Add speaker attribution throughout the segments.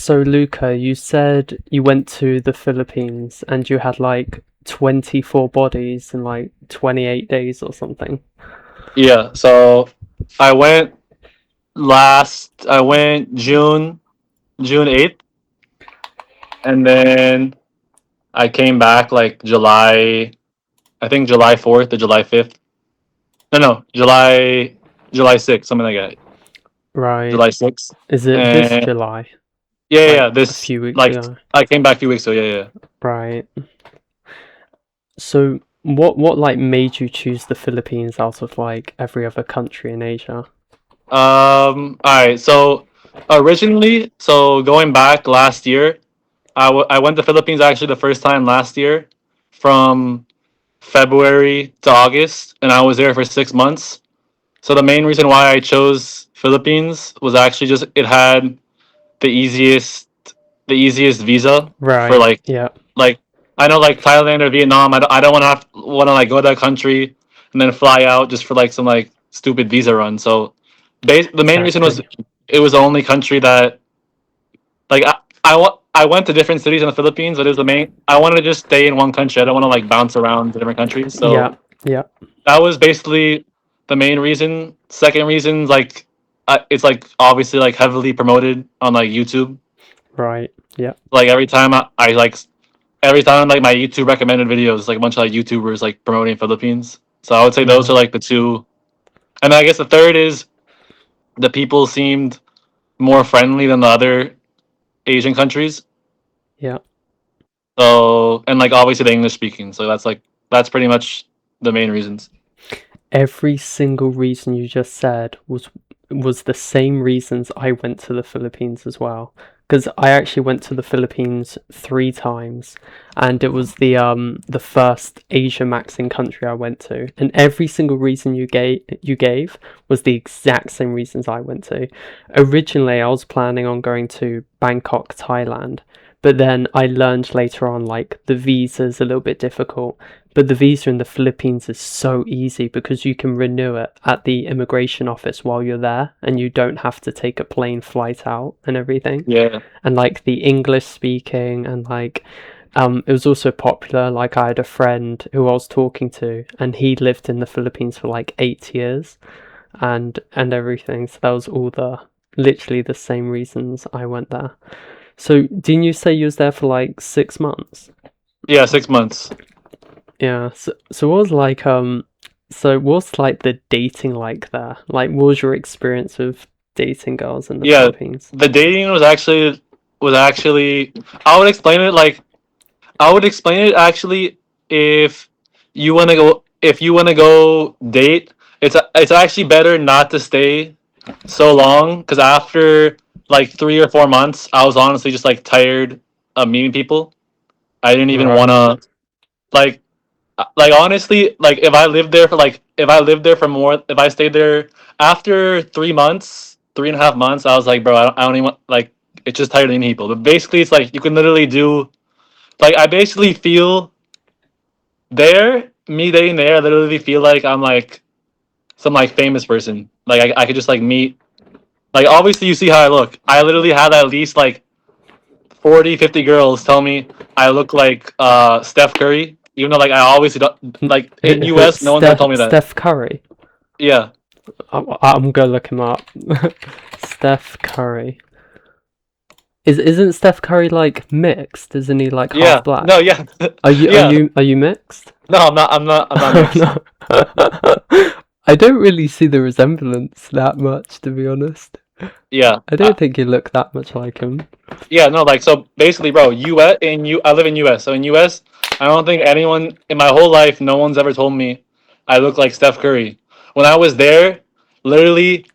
Speaker 1: So Luca, you said you went to the Philippines and you had like 24 bodies in like 28 days or something.
Speaker 2: Yeah, so I went I went June 8th, and then I came back like I think July 4th or July 5th. No, July 6th, something like that.
Speaker 1: Right.
Speaker 2: July 6th.
Speaker 1: Is it this
Speaker 2: And
Speaker 1: July?
Speaker 2: yeah,
Speaker 1: Like a
Speaker 2: this
Speaker 1: few weeks
Speaker 2: like
Speaker 1: ago.
Speaker 2: I came back a few weeks ago. Yeah.
Speaker 1: Right. So what like made you choose the Philippines out of like every other country in Asia?
Speaker 2: All right. So going back last year, I went to Philippines actually the first time last year, from February to August, and I was there for 6 months. So the main reason why I chose Philippines was actually just it had the easiest the easiest visa for
Speaker 1: Right. Yeah.
Speaker 2: like I know like Thailand or Vietnam. I don't want to like go to that country and then fly out just for like some like stupid visa run. So the main reason was
Speaker 1: Exactly.
Speaker 2: it was the only country that like I went to different cities in the Philippines, but it was the main. I wanted to just stay in one country. I don't want to like bounce around to different countries.
Speaker 1: Yeah.
Speaker 2: So
Speaker 1: Yeah.
Speaker 2: that was basically the main reason. Second reason, like it's like obviously like heavily promoted on like YouTube.
Speaker 1: Right. Yeah.
Speaker 2: Like every time like my YouTube recommended videos, like a bunch of like YouTubers like promoting Philippines. So I would say those
Speaker 1: Yeah.
Speaker 2: are like the two. And I guess the third is the people seemed more friendly than the other Asian countries.
Speaker 1: Yeah.
Speaker 2: So and like obviously the English speaking. So that's pretty much the main reasons.
Speaker 1: Every single reason you just said was the same reasons I went to the Philippines as well. Because I actually went to the Philippines 3 times, and it was the first Asia maxing country I went to, and every single reason you gave was the exact same reasons I went to. Originally, I was planning on going to Bangkok, Thailand, but then I learned later on like the visa's a little bit difficult, but the visa in the Philippines is so easy because you can renew it at the immigration office while you're there and you don't have to take a plane flight out and everything.
Speaker 2: Yeah.
Speaker 1: And like the English speaking and like it was also popular. Like I had a friend who I was talking to and he lived in the Philippines for like 8 years and everything. So that was all the literally the same reasons I went there. So didn't you say you was there for like 6 months?
Speaker 2: Yeah, 6 months.
Speaker 1: Yeah. So what was like what's like the dating like there? Like what was your experience with dating girls in the
Speaker 2: Yeah,
Speaker 1: Philippines?
Speaker 2: the dating was actually I would explain it like I would explain it actually if you want to go date, it's actually better not to stay so long because after like 3 or 4 months, I was honestly just like tired of meeting people. I didn't even want
Speaker 1: Right.
Speaker 2: to like honestly like if I lived there for more if I stayed there after 3 months, 3.5 months, I was like, bro, I don't even want like it's just tired of meeting people. But basically, it's like you can literally do like I basically feel me dating there, I literally feel like I'm like some like famous person. Like I could just like meet like obviously you see how I look. I literally had at least like 40, 50 girls tell me I look like Steph Curry. Even though like I obviously don't like in US no one's ever told me that.
Speaker 1: Steph Curry.
Speaker 2: Yeah.
Speaker 1: I'm gonna look him up. Steph Curry. Isn't Steph Curry like mixed? Isn't he like half
Speaker 2: Yeah. No,
Speaker 1: black?
Speaker 2: yeah.
Speaker 1: Are you are
Speaker 2: Yeah.
Speaker 1: you are you mixed?
Speaker 2: No, I'm not mixed.
Speaker 1: No. I don't really see the resemblance that much, to be honest.
Speaker 2: Yeah.
Speaker 1: I don't think you look that much like him.
Speaker 2: Yeah, no, like so basically, bro, I live in US. So in US, I don't think anyone in my whole life, no one's ever told me I look like Steph Curry. When I was there, literally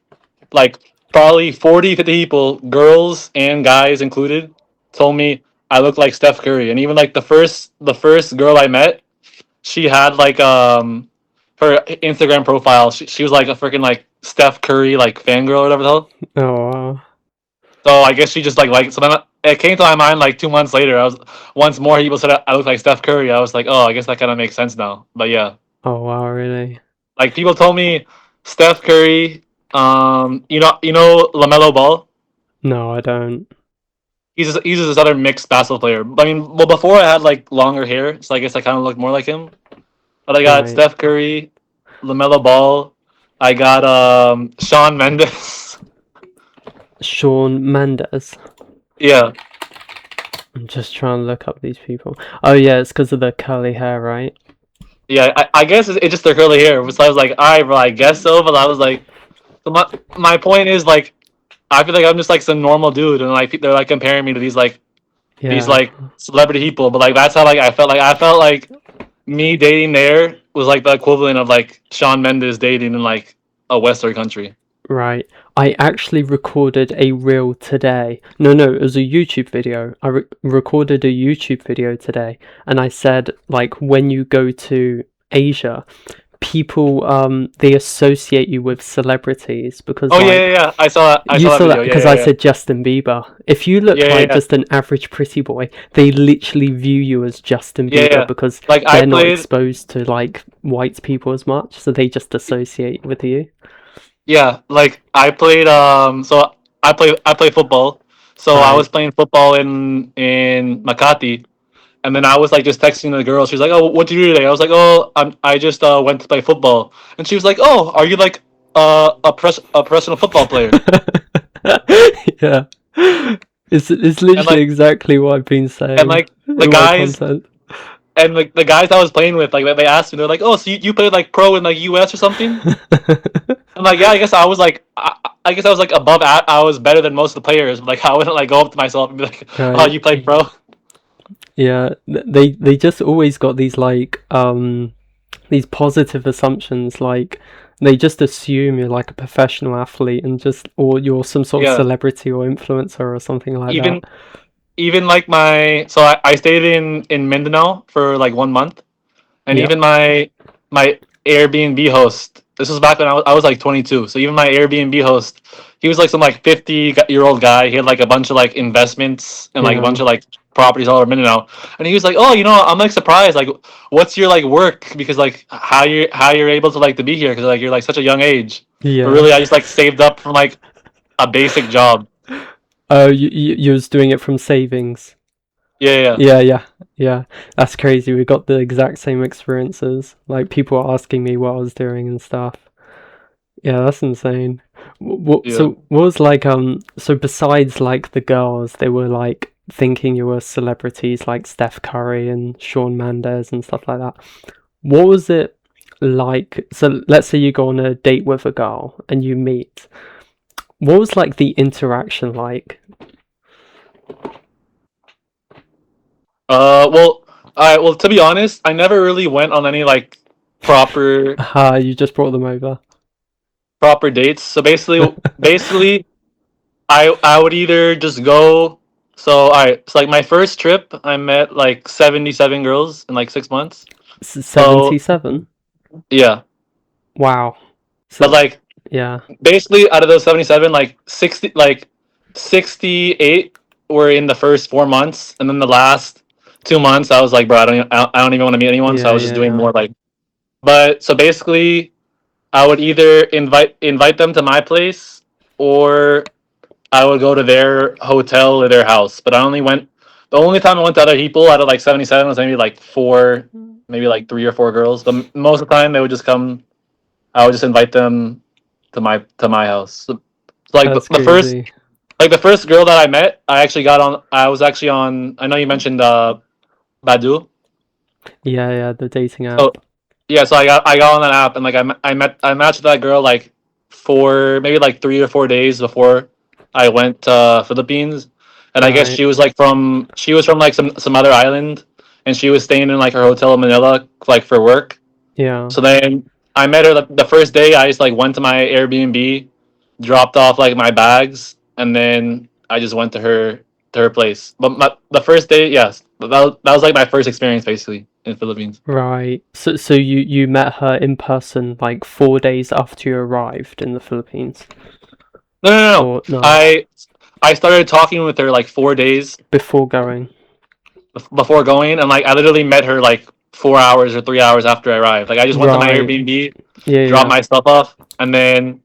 Speaker 2: like probably 40, 50 people, girls and guys included, told me I look like Steph Curry. And even like the first girl I met, she had like her Instagram profile. She was like a freaking like Steph Curry like fangirl or whatever the hell.
Speaker 1: Oh wow.
Speaker 2: So I guess she just like so then it came to my mind like 2 months later. I was once more people said I look like Steph Curry. I was like, oh, I guess that kind of makes sense now. But yeah,
Speaker 1: Oh wow, really?
Speaker 2: like people told me Steph Curry. You know Lamelo Ball.
Speaker 1: No, I don't.
Speaker 2: he's just another mixed basketball player. I mean, well, before I had like longer hair, so I guess I kind of look more like him. But I got
Speaker 1: Right.
Speaker 2: Steph Curry, Lamelo Ball. I got Sean Mendes.
Speaker 1: Shawn Mendes.
Speaker 2: Yeah,
Speaker 1: I'm just trying to look up these people. Oh yeah, it's because of the curly hair, right?
Speaker 2: yeah. I guess it's just their curly hair. So I was like, all right, bro, I guess so. But I was like, so my point is like, I feel like I'm just like some normal dude, and like they're like comparing me to these
Speaker 1: Yeah.
Speaker 2: like celebrity people. But like that's how like I felt like me dating there was like the equivalent of like Shawn Mendes dating in like a Western country.
Speaker 1: Right. I actually recorded a reel today. No, no, it was a YouTube video. I recorded a YouTube video today, and I said, like, when you go to Asia, people, they associate you with celebrities because,
Speaker 2: Oh yeah,
Speaker 1: like,
Speaker 2: yeah, yeah. I saw that. I
Speaker 1: you
Speaker 2: saw that
Speaker 1: saw
Speaker 2: video.
Speaker 1: that
Speaker 2: Yeah,
Speaker 1: because
Speaker 2: yeah,
Speaker 1: I
Speaker 2: yeah,
Speaker 1: said Justin Bieber. If you look
Speaker 2: yeah, yeah,
Speaker 1: like
Speaker 2: yeah.
Speaker 1: just an average pretty boy, they literally view you as Justin
Speaker 2: Yeah,
Speaker 1: Bieber
Speaker 2: yeah.
Speaker 1: because
Speaker 2: Like I
Speaker 1: they're not
Speaker 2: played.
Speaker 1: exposed to, like, white people as much, so they just associate with you.
Speaker 2: Yeah, like I played. So I play football. So I was
Speaker 1: Right.
Speaker 2: playing football in Makati, and then I was like just texting the girl. She's like, "Oh, what did you do today?" I was like, "Oh, I just went to play football." And she was like, "Oh, are you like a professional football player?"
Speaker 1: Yeah. It's
Speaker 2: And
Speaker 1: literally exactly what I've been
Speaker 2: and
Speaker 1: saying
Speaker 2: like the
Speaker 1: in my
Speaker 2: guys
Speaker 1: content.
Speaker 2: and like the guys I was playing with, like they asked me, they're like, "Oh, so you played like pro in like US or something?" I'm like, "Yeah, I guess I was like, I guess I was like above. I was better than most of the players. But, like I wouldn't like go up to myself and be like, oh,
Speaker 1: Right.
Speaker 2: you played pro."
Speaker 1: Yeah. They just always got these positive assumptions, like they just assume you're like a professional athlete and just or you're some sort of
Speaker 2: Yeah,
Speaker 1: celebrity or influencer or something like that.
Speaker 2: even even like I stayed in Mindanao for like 1 month, and
Speaker 1: Yep.
Speaker 2: even my Airbnb host. This was back when I was like 22. So even my Airbnb host, he was like some like 50-year-old guy. He had like a bunch of like investments and like a
Speaker 1: Yeah.
Speaker 2: bunch of like properties all over Mindanao. And he was like, "Oh, I'm like surprised. Like, what's your like work? Because like how you're able to like to be here? Because like you're like such a young age. But
Speaker 1: Yeah.
Speaker 2: really, I just like saved up from like a basic job.
Speaker 1: Oh, you was doing it from savings.
Speaker 2: Yeah, yeah,
Speaker 1: Yeah, yeah, yeah. That's crazy. We got the exact same experiences. Like people were asking me what I was doing and stuff. Yeah, that's insane.
Speaker 2: yeah.
Speaker 1: So what was like so besides like the girls, they were like thinking you were celebrities like Steph Curry and Shawn Mendes and stuff like that. What was it like? So let's say you go on a date with a girl and you meet. What was like the interaction like?
Speaker 2: Well, I well to be honest, I never really went on any like proper
Speaker 1: Ah, you just brought them over.
Speaker 2: proper dates. So basically, I would either just go. So all right, so like my first trip, I met like 77 girls in like 6 months. So
Speaker 1: 77?
Speaker 2: yeah,
Speaker 1: Wow.
Speaker 2: but
Speaker 1: So
Speaker 2: like
Speaker 1: yeah.
Speaker 2: basically out of those 77, like 68 were in the first 4 months, and then the last 2 months, I was like, bro, I don't even want to meet anyone. So I
Speaker 1: Yeah,
Speaker 2: was just
Speaker 1: yeah,
Speaker 2: doing
Speaker 1: yeah.
Speaker 2: more like. But so basically, I would either invite them to my place, or I would go to their hotel or their house. But I only went. The only time I went to other people out of like 77 was maybe like four, maybe like three or four girls. But most of the time they would just come. I would just invite them to my house. So like
Speaker 1: That's
Speaker 2: the first
Speaker 1: crazy.
Speaker 2: the first girl that I met, I actually got on. I was actually on. I know you mentioned Badu.
Speaker 1: Yeah, yeah, the dating
Speaker 2: So
Speaker 1: app.
Speaker 2: yeah, so I got on that app, and like I matched with that girl like for maybe like 3 or 4 days before I went to Philippines, and I guess
Speaker 1: Right.
Speaker 2: she was from like some other island, and she was staying in like her hotel in Manila like for work.
Speaker 1: Yeah.
Speaker 2: So then I met her the first day. I just like went to my Airbnb, dropped off like my bags, and then I just went to her place. But the first day, yes, that was like my first experience basically in Philippines.
Speaker 1: Right. So you met her in person like 4 days after you arrived in the Philippines,
Speaker 2: No, no, no, no.
Speaker 1: or no?
Speaker 2: I started talking with her like 4 days
Speaker 1: Before going.
Speaker 2: before going, and like I literally met her like 4 hours or 3 hours after I arrived. Like I just went to my
Speaker 1: Right.
Speaker 2: Airbnb,
Speaker 1: Yeah,
Speaker 2: dropped
Speaker 1: yeah.
Speaker 2: my stuff off, and then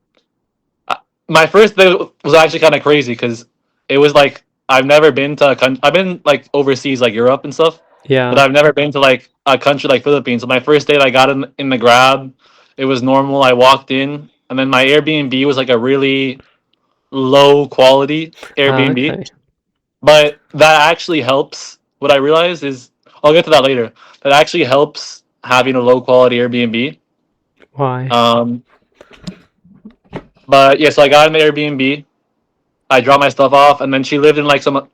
Speaker 2: my first day was actually kind of crazy because it was like I've never been to a country. I've been like overseas, like Europe and stuff, but
Speaker 1: Yeah.
Speaker 2: I've never been to like a country like Philippines. So my first date, I got in the Grab. It was normal. I walked in, and then my Airbnb was like a really low quality Airbnb.
Speaker 1: Okay.
Speaker 2: But that actually helps. What I realized is, I'll get to that later. That actually helps having a low quality Airbnb.
Speaker 1: Why?
Speaker 2: Um, but yeah, so I got an Airbnb. I dropped my stuff off, and then she lived in like some.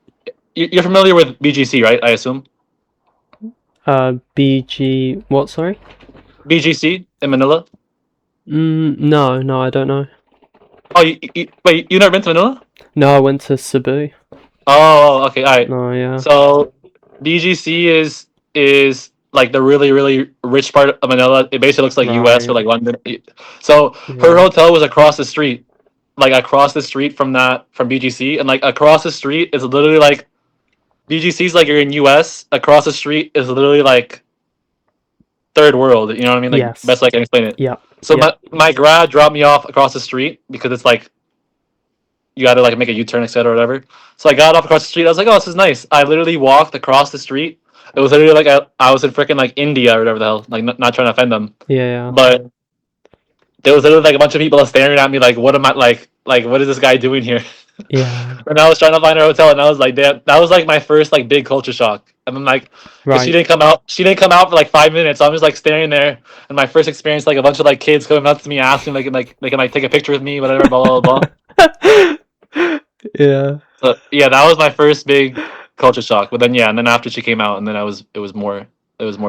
Speaker 2: You're familiar with BGC, right? I assume
Speaker 1: BG. What? Sorry.
Speaker 2: BGC in Manila.
Speaker 1: No, no, I don't know.
Speaker 2: Oh, wait, you never been to Manila?
Speaker 1: No, I went to Cebu.
Speaker 2: Okay, all right.
Speaker 1: No, yeah.
Speaker 2: So BGC is like the really really rich part of Manila. It basically looks like U.S. or
Speaker 1: Right.
Speaker 2: like London. So her
Speaker 1: Yeah.
Speaker 2: hotel was across the street, like across the street from BGC, and like across the street is literally like BGC's like you're in U.S. Across the street is literally like third world. You know what I mean? Like best
Speaker 1: Yes.
Speaker 2: way I can explain it.
Speaker 1: Yep.
Speaker 2: So
Speaker 1: Yep.
Speaker 2: my grad dropped me off across the street because it's like you got to like make a U-turn, etc., or whatever. So I got off across the street. I was like, oh, this is nice. I literally walked across the street. It was literally like I was in freaking like India or whatever the hell. Like not trying to offend them,
Speaker 1: Yeah.
Speaker 2: but there was literally like a bunch of people staring at me like, what am I like? What is this guy doing here?
Speaker 1: Yeah.
Speaker 2: And I was trying to find a hotel, and I was like, damn, that was like my first like big culture shock. And then like, cause she
Speaker 1: Right.
Speaker 2: didn't come out. She didn't come out for like 5 minutes. So I'm just like staring there, and my first experience like a bunch of like kids coming up to me asking like they can like take a picture with me, whatever, blah blah blah.
Speaker 1: Yeah.
Speaker 2: So yeah, that was my first big culture shock. But then yeah, and then after she came out, and then it was more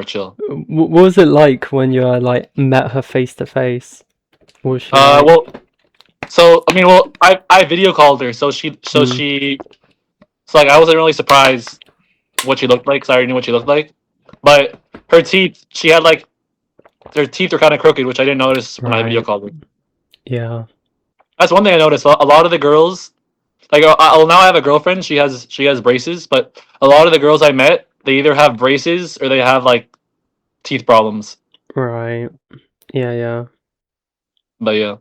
Speaker 2: chill.
Speaker 1: What was it like when you like met her face to face? What was she like?
Speaker 2: Well, so I mean, well, I video called her, so
Speaker 1: Mm,
Speaker 2: so like I wasn't really surprised what she looked like because I already knew what she looked like. But her teeth, she had like her teeth were kind of crooked, which I didn't notice when I video
Speaker 1: right.
Speaker 2: called her.
Speaker 1: Yeah.
Speaker 2: That's one thing I noticed. A lot of the girls, like, now I have a girlfriend. She has braces, but a lot of the girls I met, they either have braces or they have like teeth problems.
Speaker 1: Right. Yeah, yeah.
Speaker 2: But yeah,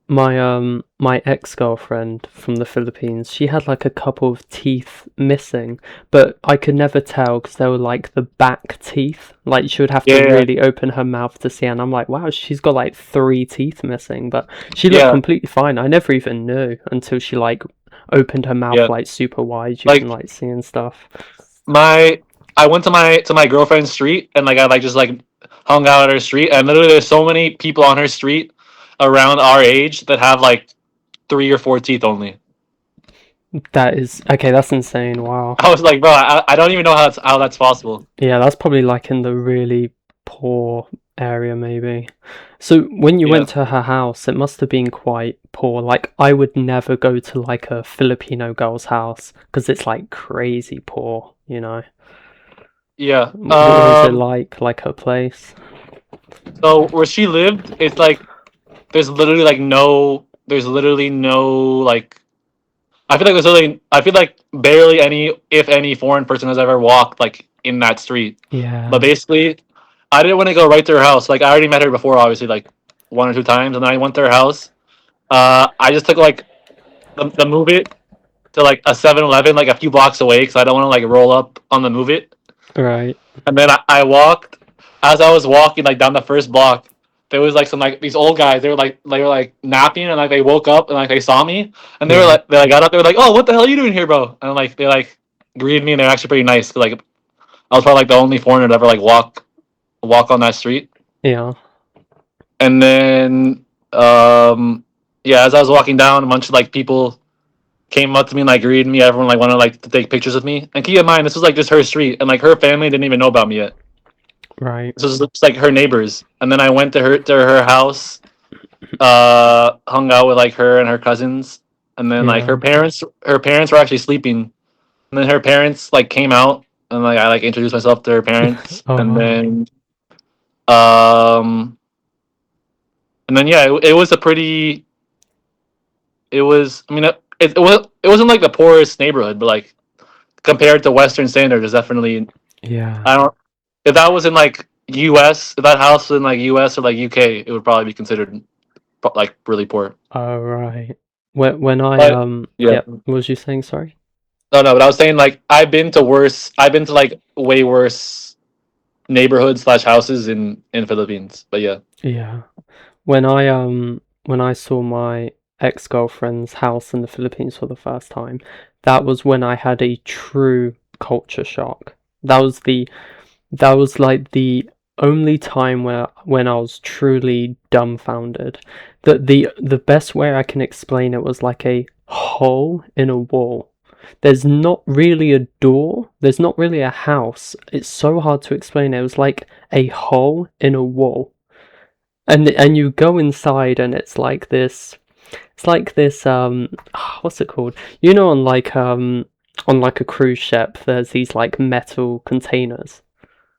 Speaker 1: My ex-girlfriend from the Philippines, she had like a couple of teeth missing, but I could never tell because they were like the back teeth. Like she would have to
Speaker 2: yeah,
Speaker 1: really open her mouth to see, and I'm like, wow, she's got like three teeth missing, but she looked
Speaker 2: yeah,
Speaker 1: completely fine. I never even knew until she like opened her mouth
Speaker 2: yeah.
Speaker 1: like super wide. You can
Speaker 2: Like
Speaker 1: like see and stuff.
Speaker 2: my, I went to my girlfriend's street and like I like just like hung out at her street, and literally there's so many people on her street around our age that have like 3 or 4 teeth only.
Speaker 1: That is okay. That's insane. Wow.
Speaker 2: I was like, bro, I don't even know how that's possible.
Speaker 1: Yeah, that's probably like in the really poor area, maybe. So when you
Speaker 2: Yeah,
Speaker 1: went to her house, it must have been quite poor. Like, I would never go to like a Filipino girl's house because it's like crazy poor, you know?
Speaker 2: yeah.
Speaker 1: What was it like her place?
Speaker 2: So where she lived, it's like there's literally no like. I feel like barely any, if any, foreign person has ever walked like in that street. But
Speaker 1: Yeah,
Speaker 2: basically, I didn't want to go right to her house. Like I already met her before, obviously, like 1 or 2 times, and then I went to her house. I just took like the move it to like a 7-Eleven like a few blocks away because I don't want to like roll up on the move it.
Speaker 1: right.
Speaker 2: And then I walked. As I was walking like down the first block, there was like some like these old guys. They were like napping, and like they woke up and like they saw me, and
Speaker 1: Yeah,
Speaker 2: they like got up. They were like, "Oh, what the hell are you doing here, bro?" And like they like greeted me, and they're actually pretty nice. 'Cause, like I was probably like the only foreigner to ever like walk on that street.
Speaker 1: yeah,
Speaker 2: And then yeah, as I was walking down, a bunch of like people came up to me and like greeted me. Everyone like wanted like to take pictures with me. And keep in mind, this was like just her street, and like her family didn't even know about me yet.
Speaker 1: right.
Speaker 2: This was just like her neighbors. And then I went to her house, hung out with like her and her cousins, and then like
Speaker 1: Yeah.
Speaker 2: her parents were actually sleeping. And then her parents like came out, and like I like introduced myself to her parents,
Speaker 1: Oh,
Speaker 2: and
Speaker 1: wow.
Speaker 2: then um yeah, it was a pretty. It was. I mean, it wasn't like the poorest neighborhood, but like compared to Western standards, it's definitely.
Speaker 1: Yeah.
Speaker 2: I don't. If that was in like U.S., if that house was in like U.S. or like U.K., it would probably be considered like really poor.
Speaker 1: Oh, right. When I
Speaker 2: But yeah,
Speaker 1: yeah. What was you saying? Sorry.
Speaker 2: No, no, but I was saying like I've been to worse. I've been to like way worse neighborhoods slash houses in Philippines. But yeah.
Speaker 1: Yeah. When I saw my ex-girlfriend's house in the Philippines for the first time, that was when I had a true culture shock. That was the that was like the only time where when I was truly dumbfounded. The best way I can explain it was like a hole in a wall. There's not really a door. There's not really a house. It's so hard to explain. It was like a hole in a wall, and you go inside, and it's like this. It's like this. What's it called? You know, on like a cruise ship, there's these like metal containers.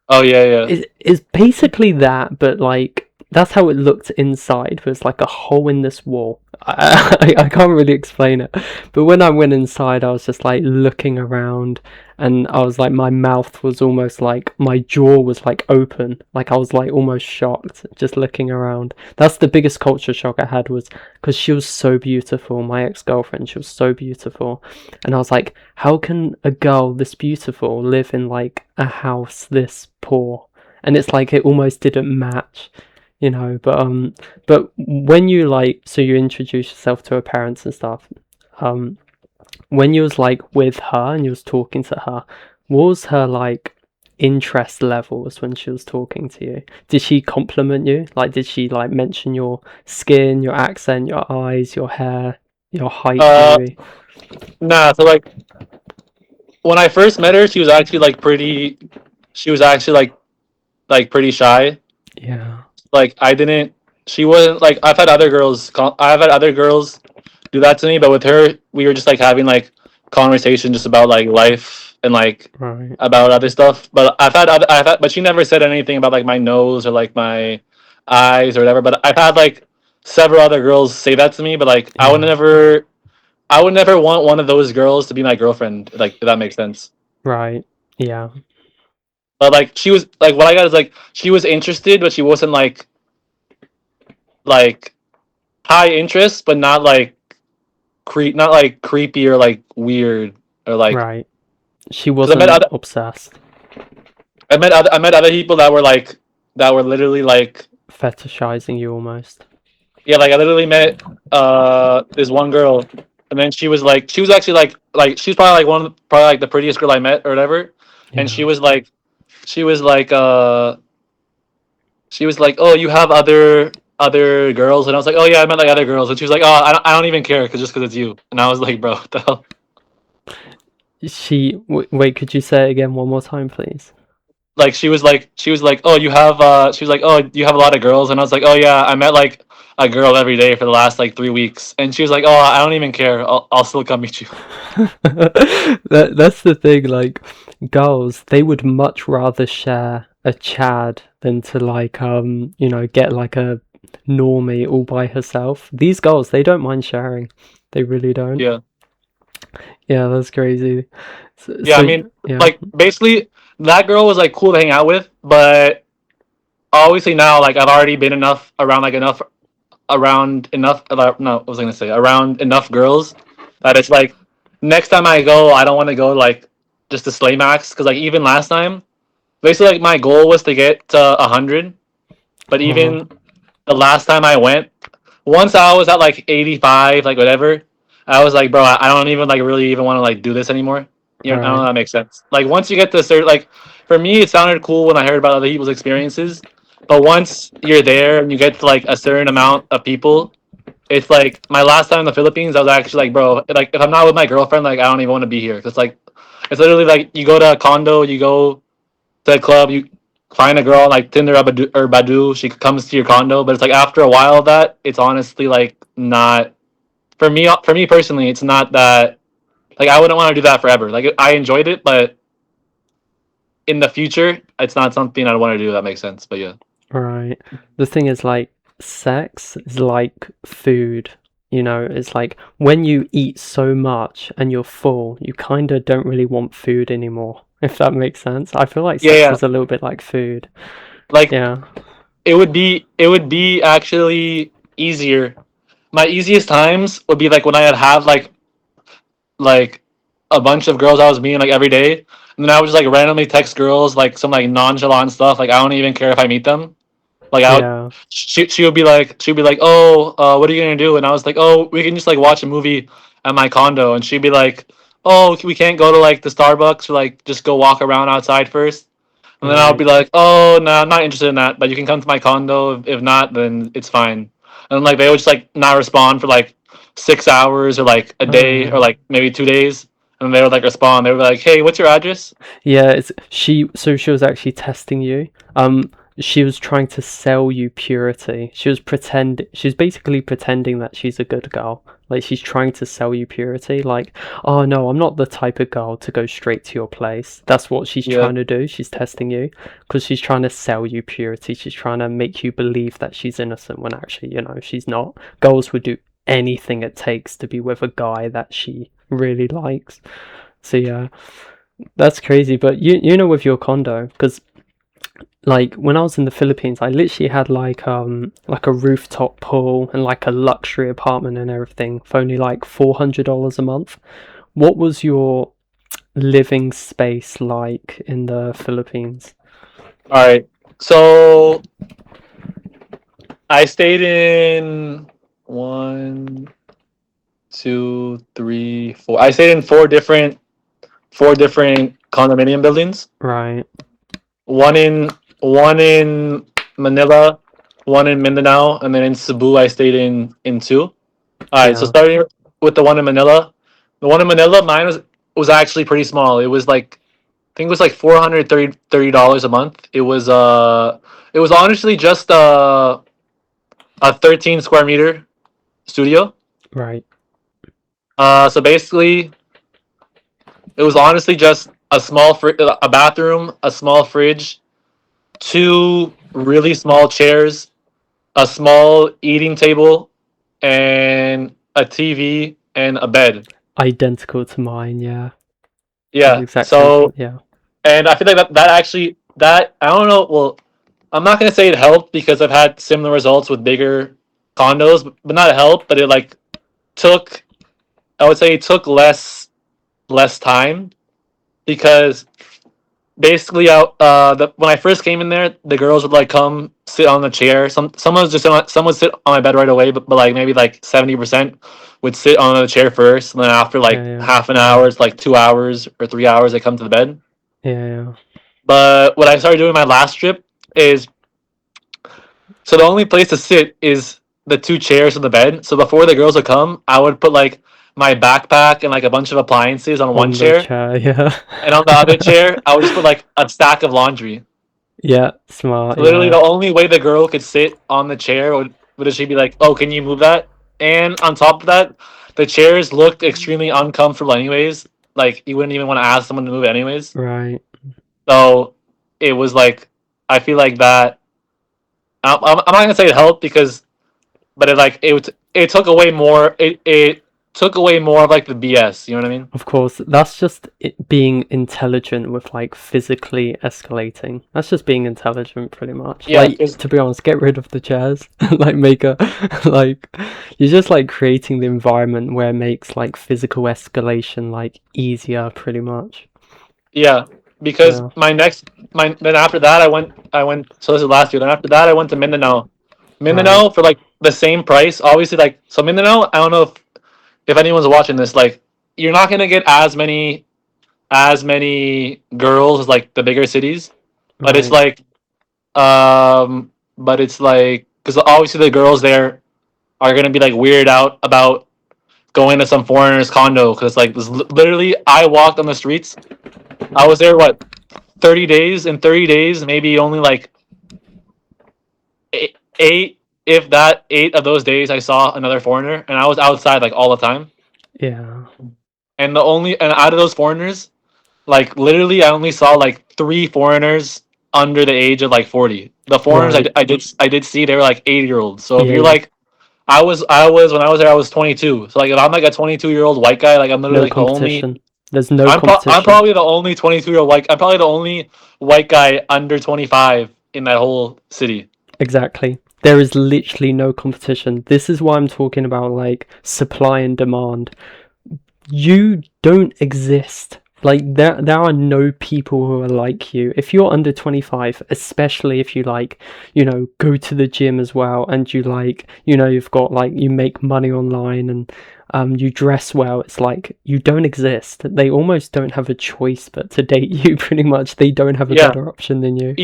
Speaker 2: Oh yeah, yeah.
Speaker 1: It's basically that, but like that's how it looked inside. There's like a hole in this wall. I can't really explain it, but when I went inside, I was just like looking around, and I was like, my mouth was almost like my jaw was like open, like I was like almost shocked just looking around. That's the biggest culture shock I had was because she was so beautiful. My ex girlfriend, she was so beautiful, and I was like, how can a girl this beautiful live in like a house this poor? And it's like it almost didn't match, you know. But when you like, so you introduce yourself to her parents and stuff. Um, when you was like with her and you was talking to her, what was her like interest levels when she was talking to you? Did she compliment you? Like, did she like mention your skin, your accent, your eyes, your hair, your height,
Speaker 2: Uh,
Speaker 1: maybe?
Speaker 2: nah. So like when I first met her, she was actually like pretty. She was actually like pretty shy.
Speaker 1: Yeah.
Speaker 2: Like I didn't. She wasn't like I've had other girls. I've had other girls do that to me, but with her, we were just like having like conversation just about like life and like
Speaker 1: Right.
Speaker 2: about other stuff. But but she never said anything about like my nose or like my eyes or whatever. But I've had like several other girls say that to me. But like
Speaker 1: Yeah.
Speaker 2: I would never want one of those girls to be my girlfriend. Like if that makes sense.
Speaker 1: Right. Yeah.
Speaker 2: But like she was like what I got is like she was interested, but she wasn't like high interest, but not like not like creepy or like weird or like
Speaker 1: Right. She
Speaker 2: because
Speaker 1: wasn't obsessed,
Speaker 2: I met other people that were literally like
Speaker 1: fetishizing you almost.
Speaker 2: yeah like I literally met this one girl and then she was actually like she's probably like probably like the prettiest girl I met or whatever and
Speaker 1: Yeah.
Speaker 2: she was like she was like oh you have other girls and I was like oh yeah I met like other girls and she was like oh I don't even care because just because it's you and I was like bro what the hell.
Speaker 1: Wait, could you say it again one more time, please?
Speaker 2: Like she was like oh you have she was like oh you have a lot of girls and I was like oh yeah I met like a girl every day for the last like 3 weeks and she was like oh I don't even care I'll still come meet you.
Speaker 1: That's the thing, like girls, they would much rather share a Chad than to like you know, get like a normie all by herself. These girls, they don't mind sharing. They really don't.
Speaker 2: Yeah,
Speaker 1: Yeah, that's crazy.
Speaker 2: yeah, I mean
Speaker 1: Yeah.
Speaker 2: like basically that girl was like cool to hang out with but obviously now like I've already been enough around like enough around enough no what was I gonna say around enough girls that it's like next time I go I don't want to go like just to slay max because like even last time basically like my goal was to get to 100 but
Speaker 1: Uh-huh.
Speaker 2: even the last time I went once I was at like 85 like whatever I was like bro I don't even like really even want to like do this anymore you know I don't know
Speaker 1: Right.
Speaker 2: if that makes sense like once you get to certain like for me it sounded cool when I heard about other people's experiences but once you're there and you get to like a certain amount of people it's like my last time in the Philippines I was actually like bro like if I'm not with my girlfriend like I don't even want to be here it's like it's literally like you go to a condo you go to a club, you find a girl like Tinder or Badu, she comes to your condo, but it's like after a while of that, it's honestly like not for me personally, it's not that like I wouldn't want to do that forever. Like I enjoyed it, but in the future, it's not something I'd want to do. That makes sense. But yeah,
Speaker 1: Right. The thing is, like, sex is like food. You know, it's like when you eat so much and you're full, you kind of don't really want food anymore, if that makes sense. I feel like
Speaker 2: yeah,
Speaker 1: sex
Speaker 2: yeah.
Speaker 1: is a little bit like food.
Speaker 2: Like
Speaker 1: Yeah.
Speaker 2: it would be actually easier. My easiest times would be like when I would have like a bunch of girls I was meeting like every day, and then I would just like randomly text girls like some like nonchalant stuff. Like I don't even care if I meet them. Like I would,
Speaker 1: Yeah.
Speaker 2: she would be like, oh, what are you gonna do? And I was like, oh, we can just like watch a movie at my condo. And she'd be like, oh, we can't go to like the Starbucks or like just go walk around outside first. And then I would
Speaker 1: Right.
Speaker 2: be like, oh, no, I'm not interested in that. But you can come to my condo. If not, then it's fine. And like they would just like not respond for like 6 hours or like a day or
Speaker 1: Oh.
Speaker 2: like maybe 2 days. And they would like respond. They would be like, hey, what's your address?
Speaker 1: Yeah, it's she was actually testing you. She was trying to sell you purity. She was basically pretending that she's a good girl. Like she's trying to sell you purity. Like, oh no, I'm not the type of girl to go straight to your place. That's what she's
Speaker 2: Yeah,
Speaker 1: trying to do. She's testing you because she's trying to sell you purity. She's trying to make you believe that she's innocent when actually, she's not. Girls would do anything it takes to be with a guy that she really likes. So yeah, that's crazy. But with your condo, because like when I was in the Philippines, I literally had like a rooftop pool and like a luxury apartment and everything for only like $400 a month. What was your living space like in the Philippines?
Speaker 2: all right. So I stayed in one, two, three, four. I stayed in four different condominium buildings.
Speaker 1: Right.
Speaker 2: One in Manila, one in Mindanao, and then in Cebu I stayed in two. All right, so
Speaker 1: Yeah.
Speaker 2: starting with the one in Manila, mine was actually pretty small. It was like I think it was like $430 a month. It was honestly just a 13 square meter studio.
Speaker 1: Right.
Speaker 2: So basically, it was honestly just a bathroom, a small fridge, two really small chairs, a small eating table, and a TV and a bed.
Speaker 1: Identical to mine. Yeah. That's
Speaker 2: Yeah.
Speaker 1: exactly.
Speaker 2: So,
Speaker 1: Yeah.
Speaker 2: and I feel like that actually that I don't know. Well, I'm not gonna say it helped because I've had similar results with bigger condos, but not help. But it like took. I would say it took less time because basically when I first came in there, the girls would like come sit on the chair. Some would sit on my bed right away, but like maybe like 70% would sit on the chair first, and then after
Speaker 1: Yeah.
Speaker 2: like
Speaker 1: Yeah.
Speaker 2: half an hour, it's like 2 hours or 3 hours, they come to the bed.
Speaker 1: Yeah. Yeah.
Speaker 2: But what I started doing my last trip is so the only place to sit is the two chairs on the bed. So before the girls would come, I would put like my backpack and like a bunch of appliances on one
Speaker 1: On the
Speaker 2: chair,
Speaker 1: chair. Yeah.
Speaker 2: and on the other chair, I would just put like a stack of laundry.
Speaker 1: Yeah. Smart.
Speaker 2: So literally,
Speaker 1: Yeah.
Speaker 2: the only way the girl could sit on the chair would she be like, "Oh, can you move that?" And on top of that, the chairs looked extremely uncomfortable, anyways. Like you wouldn't even want to ask someone to move, it anyways.
Speaker 1: Right.
Speaker 2: So it was like, I feel like that. I'm not gonna say it helped because, but it took away more. It took away more of like the BS. You know what I mean?
Speaker 1: Of course, that's just it being intelligent with like physically escalating. That's just being intelligent, pretty much.
Speaker 2: Yeah,
Speaker 1: Like,
Speaker 2: because
Speaker 1: to be honest, get rid of the chairs. Like, make a like you're just like creating the environment where it makes like physical escalation like easier, pretty much.
Speaker 2: yeah, because
Speaker 1: Yeah.
Speaker 2: my then after that I went so this is last year. Then after that I went to Mindanao.
Speaker 1: Right.
Speaker 2: Mindanao for like the same price. Obviously, like so Mindanao. I don't know if anyone's watching this. Like you're not gonna get as many girls as like the bigger cities, but it's
Speaker 1: Right.
Speaker 2: like because obviously the girls there are gonna be like weirded out about going to some foreigner's condo because like literally I walked on the streets. I was there what 30 days. In 30 days, maybe only like eight, if that eight of those days, I saw another foreigner, and I was outside like all the time.
Speaker 1: Yeah.
Speaker 2: And out of those foreigners, like literally, I only saw like three foreigners under the age of like 40. The foreigners
Speaker 1: Right.
Speaker 2: I did see they were like 80-year-olds. So if
Speaker 1: Yeah.
Speaker 2: you're
Speaker 1: Yeah.
Speaker 2: like, I was when I was there, I was 22. So like if I'm like a 22-year-old white guy, like I'm literally
Speaker 1: No
Speaker 2: like the only.
Speaker 1: competition. There's no
Speaker 2: I'm
Speaker 1: competition.
Speaker 2: probably the only 22-year-old white. I'm probably the only white guy under 25 in that whole city.
Speaker 1: Exactly. There is literally no competition. This is why I'm talking about like supply and demand. you don't exist. Like there are no people who are like you. If you're under 25, especially if you like, go to the gym as well, and you like, you've got like you make money online, and you dress well, it's like you don't exist. They almost don't have a choice but to date you. Pretty much, they don't have a
Speaker 2: Yeah.
Speaker 1: better option than you.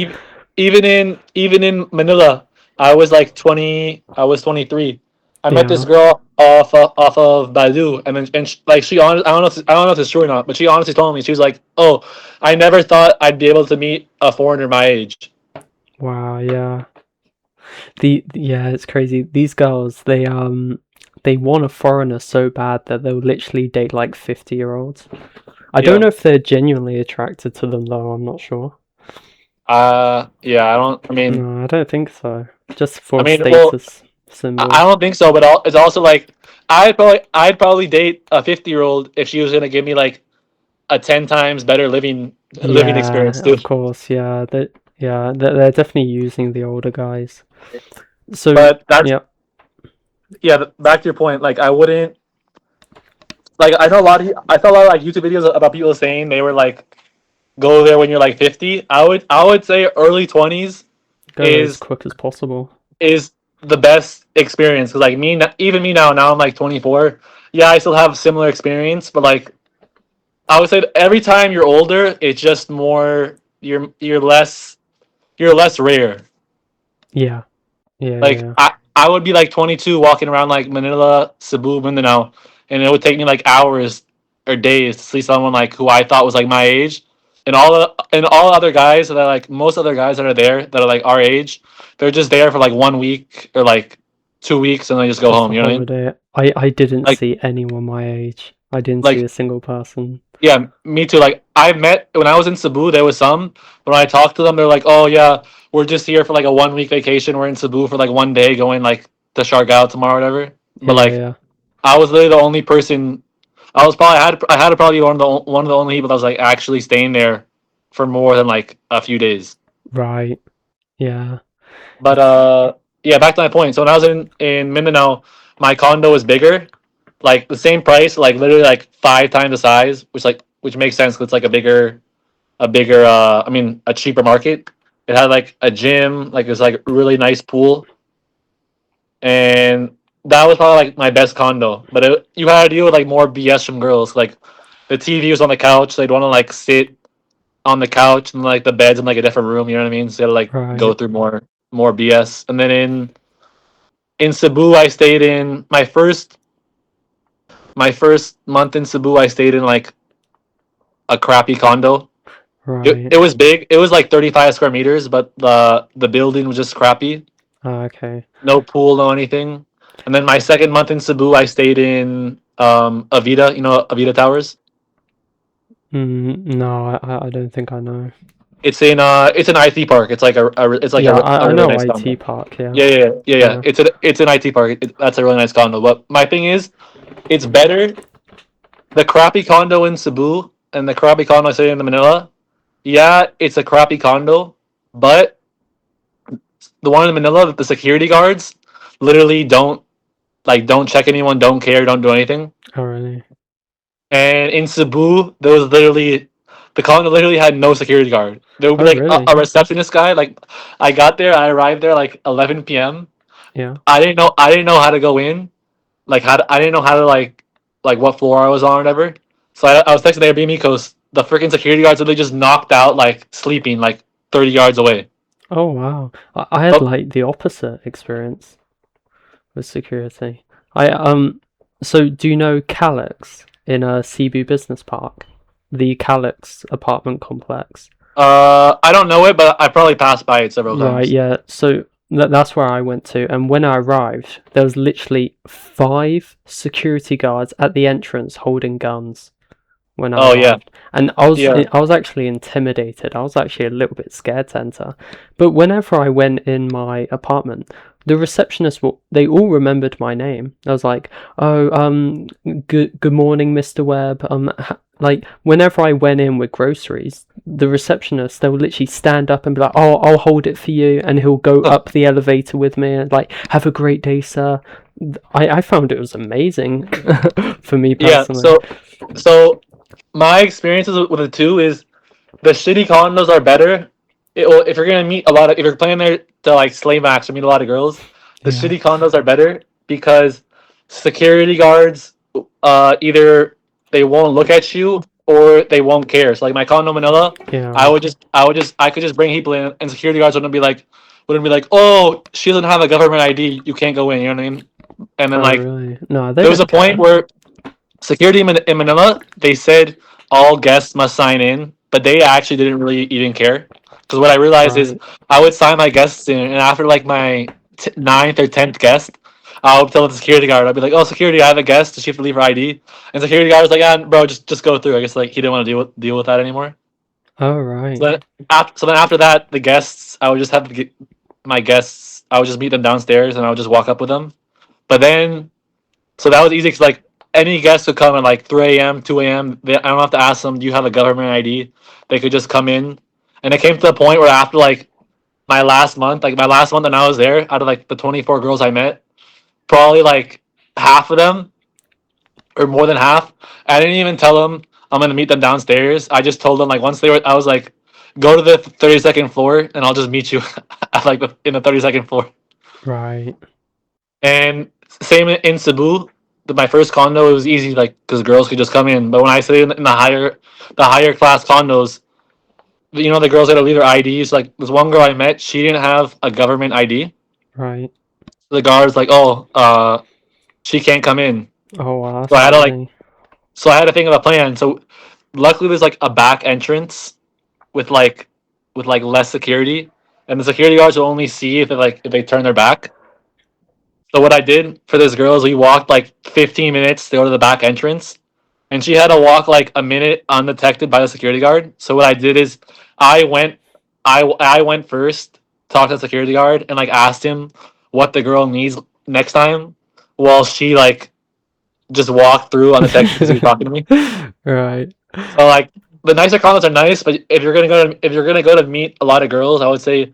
Speaker 2: Even even in Manila, I was like 20. I was 23. I met this
Speaker 1: Yeah.
Speaker 2: girl off of Badu, and then like she honest. I don't know if it's true or not, but she honestly told me, she was like, "Oh, I never thought I'd be able to meet a foreigner my age."
Speaker 1: Wow. Yeah. Yeah, it's crazy. These girls, they want a foreigner so bad that they'll literally date like 50-year-olds. I don't
Speaker 2: Yeah.
Speaker 1: know if they're genuinely attracted to them though. I'm not sure.
Speaker 2: Yeah. I don't. I mean,
Speaker 1: No, I don't think so. Just for
Speaker 2: I
Speaker 1: a
Speaker 2: mean, well,
Speaker 1: status
Speaker 2: I
Speaker 1: symbol.
Speaker 2: don't think so. But it's also like I'd probably date a 50-year-old if she was gonna give me like a 10 times better living
Speaker 1: Yeah,
Speaker 2: experience too.
Speaker 1: of course. Yeah, they're definitely using the older guys. So
Speaker 2: But that's
Speaker 1: yeah,
Speaker 2: yeah. Back to your point, like I wouldn't like I saw a lot of like YouTube videos about people saying they were like go there when you're like 50. I would say early 20s
Speaker 1: go there as
Speaker 2: is
Speaker 1: quick as possible.
Speaker 2: is the best experience because like even me now I'm like 24. Yeah, I still have similar experience, but like I would say that every time you're older, it's just more you're less rare.
Speaker 1: Yeah, yeah, yeah,
Speaker 2: Like
Speaker 1: yeah.
Speaker 2: I would be like 22 walking around like Manila, Cebu, Mindanao, and it would take me like hours or days to see someone like who I thought was like my age. And all other guys that are like most other guys that are there that are like our age, they're just there for like 1 week or like 2 weeks and they just go
Speaker 1: Just
Speaker 2: home.
Speaker 1: a
Speaker 2: You know what I mean?
Speaker 1: holiday. I didn't
Speaker 2: Like
Speaker 1: see anyone my age. I didn't see
Speaker 2: like
Speaker 1: a single person.
Speaker 2: yeah, me too. Like I met when I was in Cebu, there was some. But when I talked to them, they're like, "Oh yeah, we're just here for like a 1 week vacation. We're in Cebu for like one day, going like to Siargao tomorrow, or whatever." But
Speaker 1: Yeah,
Speaker 2: like
Speaker 1: yeah.
Speaker 2: I was literally the only person. I had to probably be one of the only people that was like actually staying there for more than like a few days.
Speaker 1: Right. Yeah.
Speaker 2: But yeah, back to my point. So when I was in Mindanao, my condo was bigger, like the same price, like literally like 5 times the size, which makes sense 'cause it's like a bigger, a cheaper market. It had like a gym, like it was like a really nice pool, and that was probably like my best condo. But you had to deal with like more BS from girls. Like the TV was on the couch, so they'd want to like sit on the couch, and like the bed's in like a different room. You know what I mean? So you had to like go
Speaker 1: Right.
Speaker 2: through more BS. And then in Cebu, I stayed in my first month in Cebu. I stayed in like a crappy condo. It
Speaker 1: Right.
Speaker 2: was big. It was like 35 square meters, but the building was just crappy.
Speaker 1: Okay.
Speaker 2: No pool, no anything. And then my second month in Cebu, I stayed in Avita. You know Avita Towers.
Speaker 1: No, I don't think I know.
Speaker 2: It's an IT park. It's like
Speaker 1: Yeah,
Speaker 2: a
Speaker 1: I
Speaker 2: really
Speaker 1: know
Speaker 2: nice
Speaker 1: IT
Speaker 2: condo.
Speaker 1: Park. Yeah.
Speaker 2: Yeah.
Speaker 1: Yeah.
Speaker 2: It's an IT park. That's a really nice condo. But my thing is, it's better the crappy condo in Cebu and the crappy condo I stayed in Manila. Yeah, it's a crappy condo, but the one in Manila, the security guards literally don't check anyone, don't care, don't do anything.
Speaker 1: Oh, really?
Speaker 2: And in Cebu, there was literally the condo literally had no security guard. There would be
Speaker 1: Oh,
Speaker 2: like
Speaker 1: really?
Speaker 2: a receptionist guy. Like I arrived there like 11 p.m.
Speaker 1: Yeah.
Speaker 2: I didn't know how to go in. I didn't know how to like what floor I was on or whatever. So I was texting the Airbnb because the freaking security guards literally just knocked out like sleeping like 30 yards away.
Speaker 1: Oh, wow. I had
Speaker 2: But
Speaker 1: like the opposite experience with security. I So do you know Calyx in a Cebu Business Park? The Calyx apartment complex.
Speaker 2: I don't know it, but I probably passed by it several
Speaker 1: Right,
Speaker 2: times.
Speaker 1: yeah. So that's where I went to, and when I arrived, there was literally 5 security guards at the entrance holding guns when I
Speaker 2: Oh yeah,
Speaker 1: arrived, and I was
Speaker 2: yeah.
Speaker 1: I was actually intimidated. I was actually a little bit scared to enter, but whenever I went in my apartment, the receptionists they all remembered my name. I was like, "Oh, good morning, Mr. Webb." Like whenever I went in with groceries, the receptionist they would literally stand up and be like, "Oh, I'll hold it for you," and he'll go up the elevator with me and like, "Have a great day, sir." I found it was amazing for me
Speaker 2: Yeah.
Speaker 1: personally.
Speaker 2: So my experiences with the two is the shitty condos are better. Well, if you're gonna meet a lot of, if you're planning there to like slay max or meet a lot of girls, the
Speaker 1: Yeah,
Speaker 2: shitty condos are better because security guards, either they won't look at you or they won't care. So like my condo Manila,
Speaker 1: yeah.
Speaker 2: I could just bring people in, and security guards wouldn't be like, oh, she doesn't have a government ID, you can't go in. You know what I mean? And then
Speaker 1: Oh,
Speaker 2: like
Speaker 1: really? No, they
Speaker 2: there was a
Speaker 1: don't
Speaker 2: point
Speaker 1: care.
Speaker 2: where security in Manila, they said all guests must sign in, but they actually didn't really even care. Because what I realized is
Speaker 1: Right.
Speaker 2: I would sign my guests in, and after like my ninth or 10th guest, I would tell the security guard, I'd be like, "Oh, security, I have a guest. Does she have to leave her ID?" And security guard was like, "Ah, bro, just go through." I guess like he didn't want to deal with that anymore.
Speaker 1: Oh, right.
Speaker 2: So then after that, the guests, I would just have to get my guests. I would just meet them downstairs, and I would just walk up with them. But then so that was easy because like any guest could come at like 3 a.m., 2 a.m. I don't have to ask them, do you have a government ID? They could just come in. And it came to the point where after like my last month that I was there, out of like the 24 girls I met, probably like half of them or more than half, I didn't even tell them I'm gonna meet them downstairs. I just told them like once they were, I was like, go to the 32nd floor and I'll just meet you at like in the 32nd floor.
Speaker 1: Right.
Speaker 2: And same in Cebu, my first condo, it was easy, like because girls could just come in. But when I say in the higher class condos, you know, the girls had to leave their IDs. Like this one girl I met, she didn't have a government ID.
Speaker 1: Right.
Speaker 2: The guard's like, oh, she can't come in.
Speaker 1: Oh, wow,
Speaker 2: So
Speaker 1: that's
Speaker 2: I had to like,
Speaker 1: crazy.
Speaker 2: so I had to think of a plan. So luckily, there's like a back entrance with like less security, and the security guards will only see if they turn their back. So what I did for this girl is we walked like 15 minutes to go to the back entrance, and she had to walk like a minute undetected by the security guard. So what I did is I went, I went first, talked to the security guard, and like asked him what the girl needs next time, while she like just walked through undetected because he was talking to me.
Speaker 1: Right.
Speaker 2: So like the nicer condos are nice, but if you're gonna go to meet a lot of girls, I would say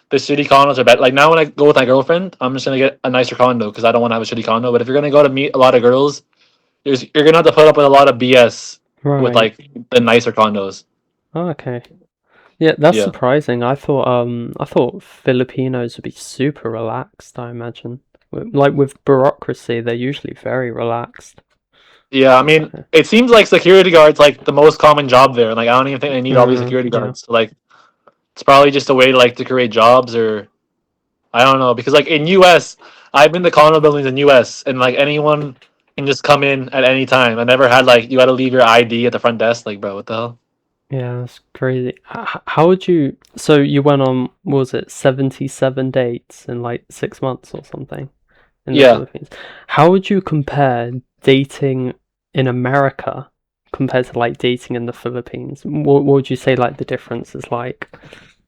Speaker 2: the shitty condos are better. Like now when I go with my girlfriend, I'm just gonna get a nicer condo because I don't want to have a shitty condo. But if you're gonna go to meet a lot of girls, you're gonna have to put up with a lot of BS with
Speaker 1: Right.
Speaker 2: like the nicer condos.
Speaker 1: Oh, okay. Yeah, that's
Speaker 2: Yeah.
Speaker 1: surprising. I thought Filipinos would be super relaxed, I imagine. Like with bureaucracy, they're usually very relaxed.
Speaker 2: Yeah, I mean,
Speaker 1: So,
Speaker 2: it seems like security guards like the most common job there. Like I don't even think they need all these security
Speaker 1: yeah.
Speaker 2: guards. So, like it's probably just a way to like to create jobs or I don't know because like in US, I've been to condo buildings in US and like anyone can just come in at any time. I never had like you got to leave your ID at the front desk. Like, bro, what the hell?
Speaker 1: Yeah, that's crazy. How would you? So you went on, what was it, 77 dates in like 6 months or something in the
Speaker 2: Yeah.
Speaker 1: Philippines? How would you compare dating in America compared to like dating in the Philippines? What would you say like the difference is like?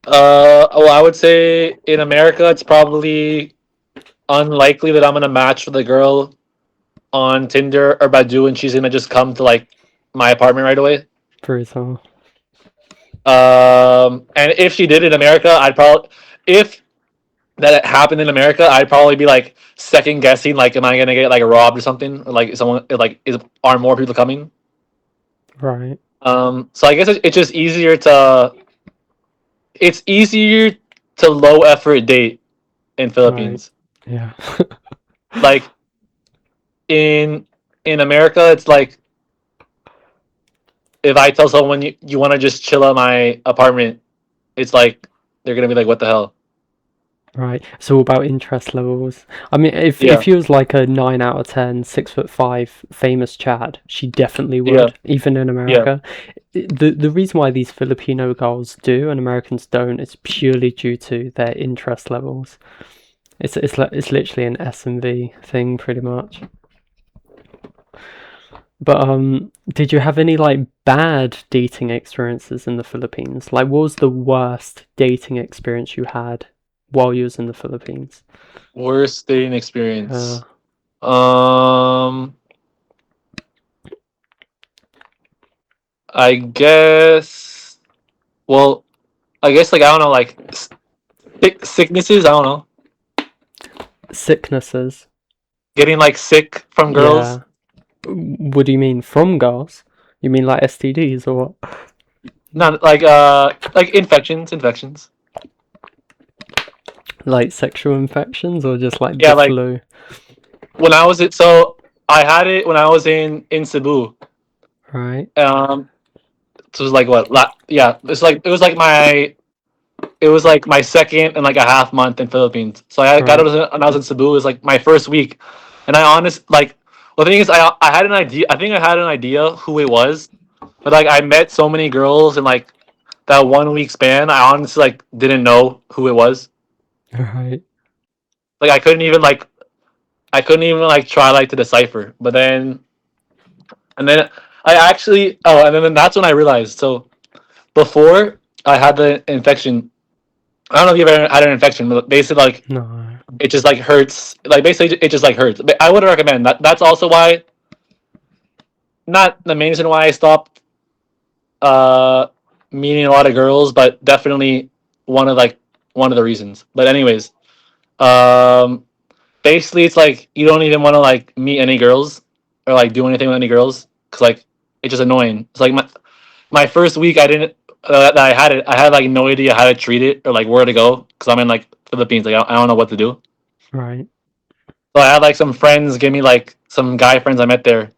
Speaker 2: Well, I would say in America, it's probably unlikely that I'm gonna match with a girl on Tinder or Badoo, and she's gonna just come to like my apartment right away.
Speaker 1: For example,
Speaker 2: And if she did in America, I'd probably if that happened in America, I'd probably be like second guessing, like, am I gonna get like robbed or something, or like someone like is are more people coming?
Speaker 1: right,
Speaker 2: So I guess it's just easier to it's easier to low effort date in
Speaker 1: right,
Speaker 2: Philippines.
Speaker 1: yeah,
Speaker 2: Like in America, it's like if I tell someone you want to just chill at my apartment, it's like they're gonna be like, "What the hell?"
Speaker 1: right. It's all about interest levels. I mean, if
Speaker 2: Yeah,
Speaker 1: he was like a 9 out of 10, 6'5" famous Chad, she definitely
Speaker 2: yeah,
Speaker 1: would, even in
Speaker 2: yeah.
Speaker 1: America. The reason why these Filipino girls do and Americans don't is purely due to their interest levels. It's literally an S&V thing, pretty much. But did you have any like bad dating experiences in the Philippines? Like, what was the worst dating experience you had while you was in the Philippines?
Speaker 2: Worst dating
Speaker 1: Uh,
Speaker 2: experience. Um, I guess. Well, I guess like I don't know, like sicknesses. I don't know.
Speaker 1: Sicknesses.
Speaker 2: getting like sick from girls.
Speaker 1: Yeah. What do you mean from girls? You mean like STDs or what?
Speaker 2: Not like infections.
Speaker 1: Like sexual infections or just like
Speaker 2: Yeah,
Speaker 1: the
Speaker 2: like
Speaker 1: flu?
Speaker 2: when I was it. So I had it when I was in Cebu.
Speaker 1: Right.
Speaker 2: Um, so it was like what? Yeah, it was like my second and like a half month in Philippines. So I got it
Speaker 1: Right.
Speaker 2: when I was in Cebu. It was like my first week, and well, the thing is, I had an idea. I think I had an idea who it was, but like I met so many girls in like that 1 week span. I honestly like didn't know who it was.
Speaker 1: Right.
Speaker 2: Like I couldn't even like try like to decipher. But then and then I actually and then that's when I realized. So before I had the infection, I don't know if you've ever had an infection, but basically like
Speaker 1: No.
Speaker 2: it just like hurts. Like basically it just like hurts. But I would recommend that. That's also why, not the main reason why I stopped uh meeting a lot of girls, but definitely one of like one of the reasons. But anyways, um basically it's like you don't even want to like meet any girls or like do anything with any girls because like it's just annoying. It's like my first week I didn't that I had it. I had like no idea how to treat it or like where to go because I'm in like Philippines. Like I don't know what to do.
Speaker 1: Right.
Speaker 2: So I had like some friends give me like some guy friends I met there.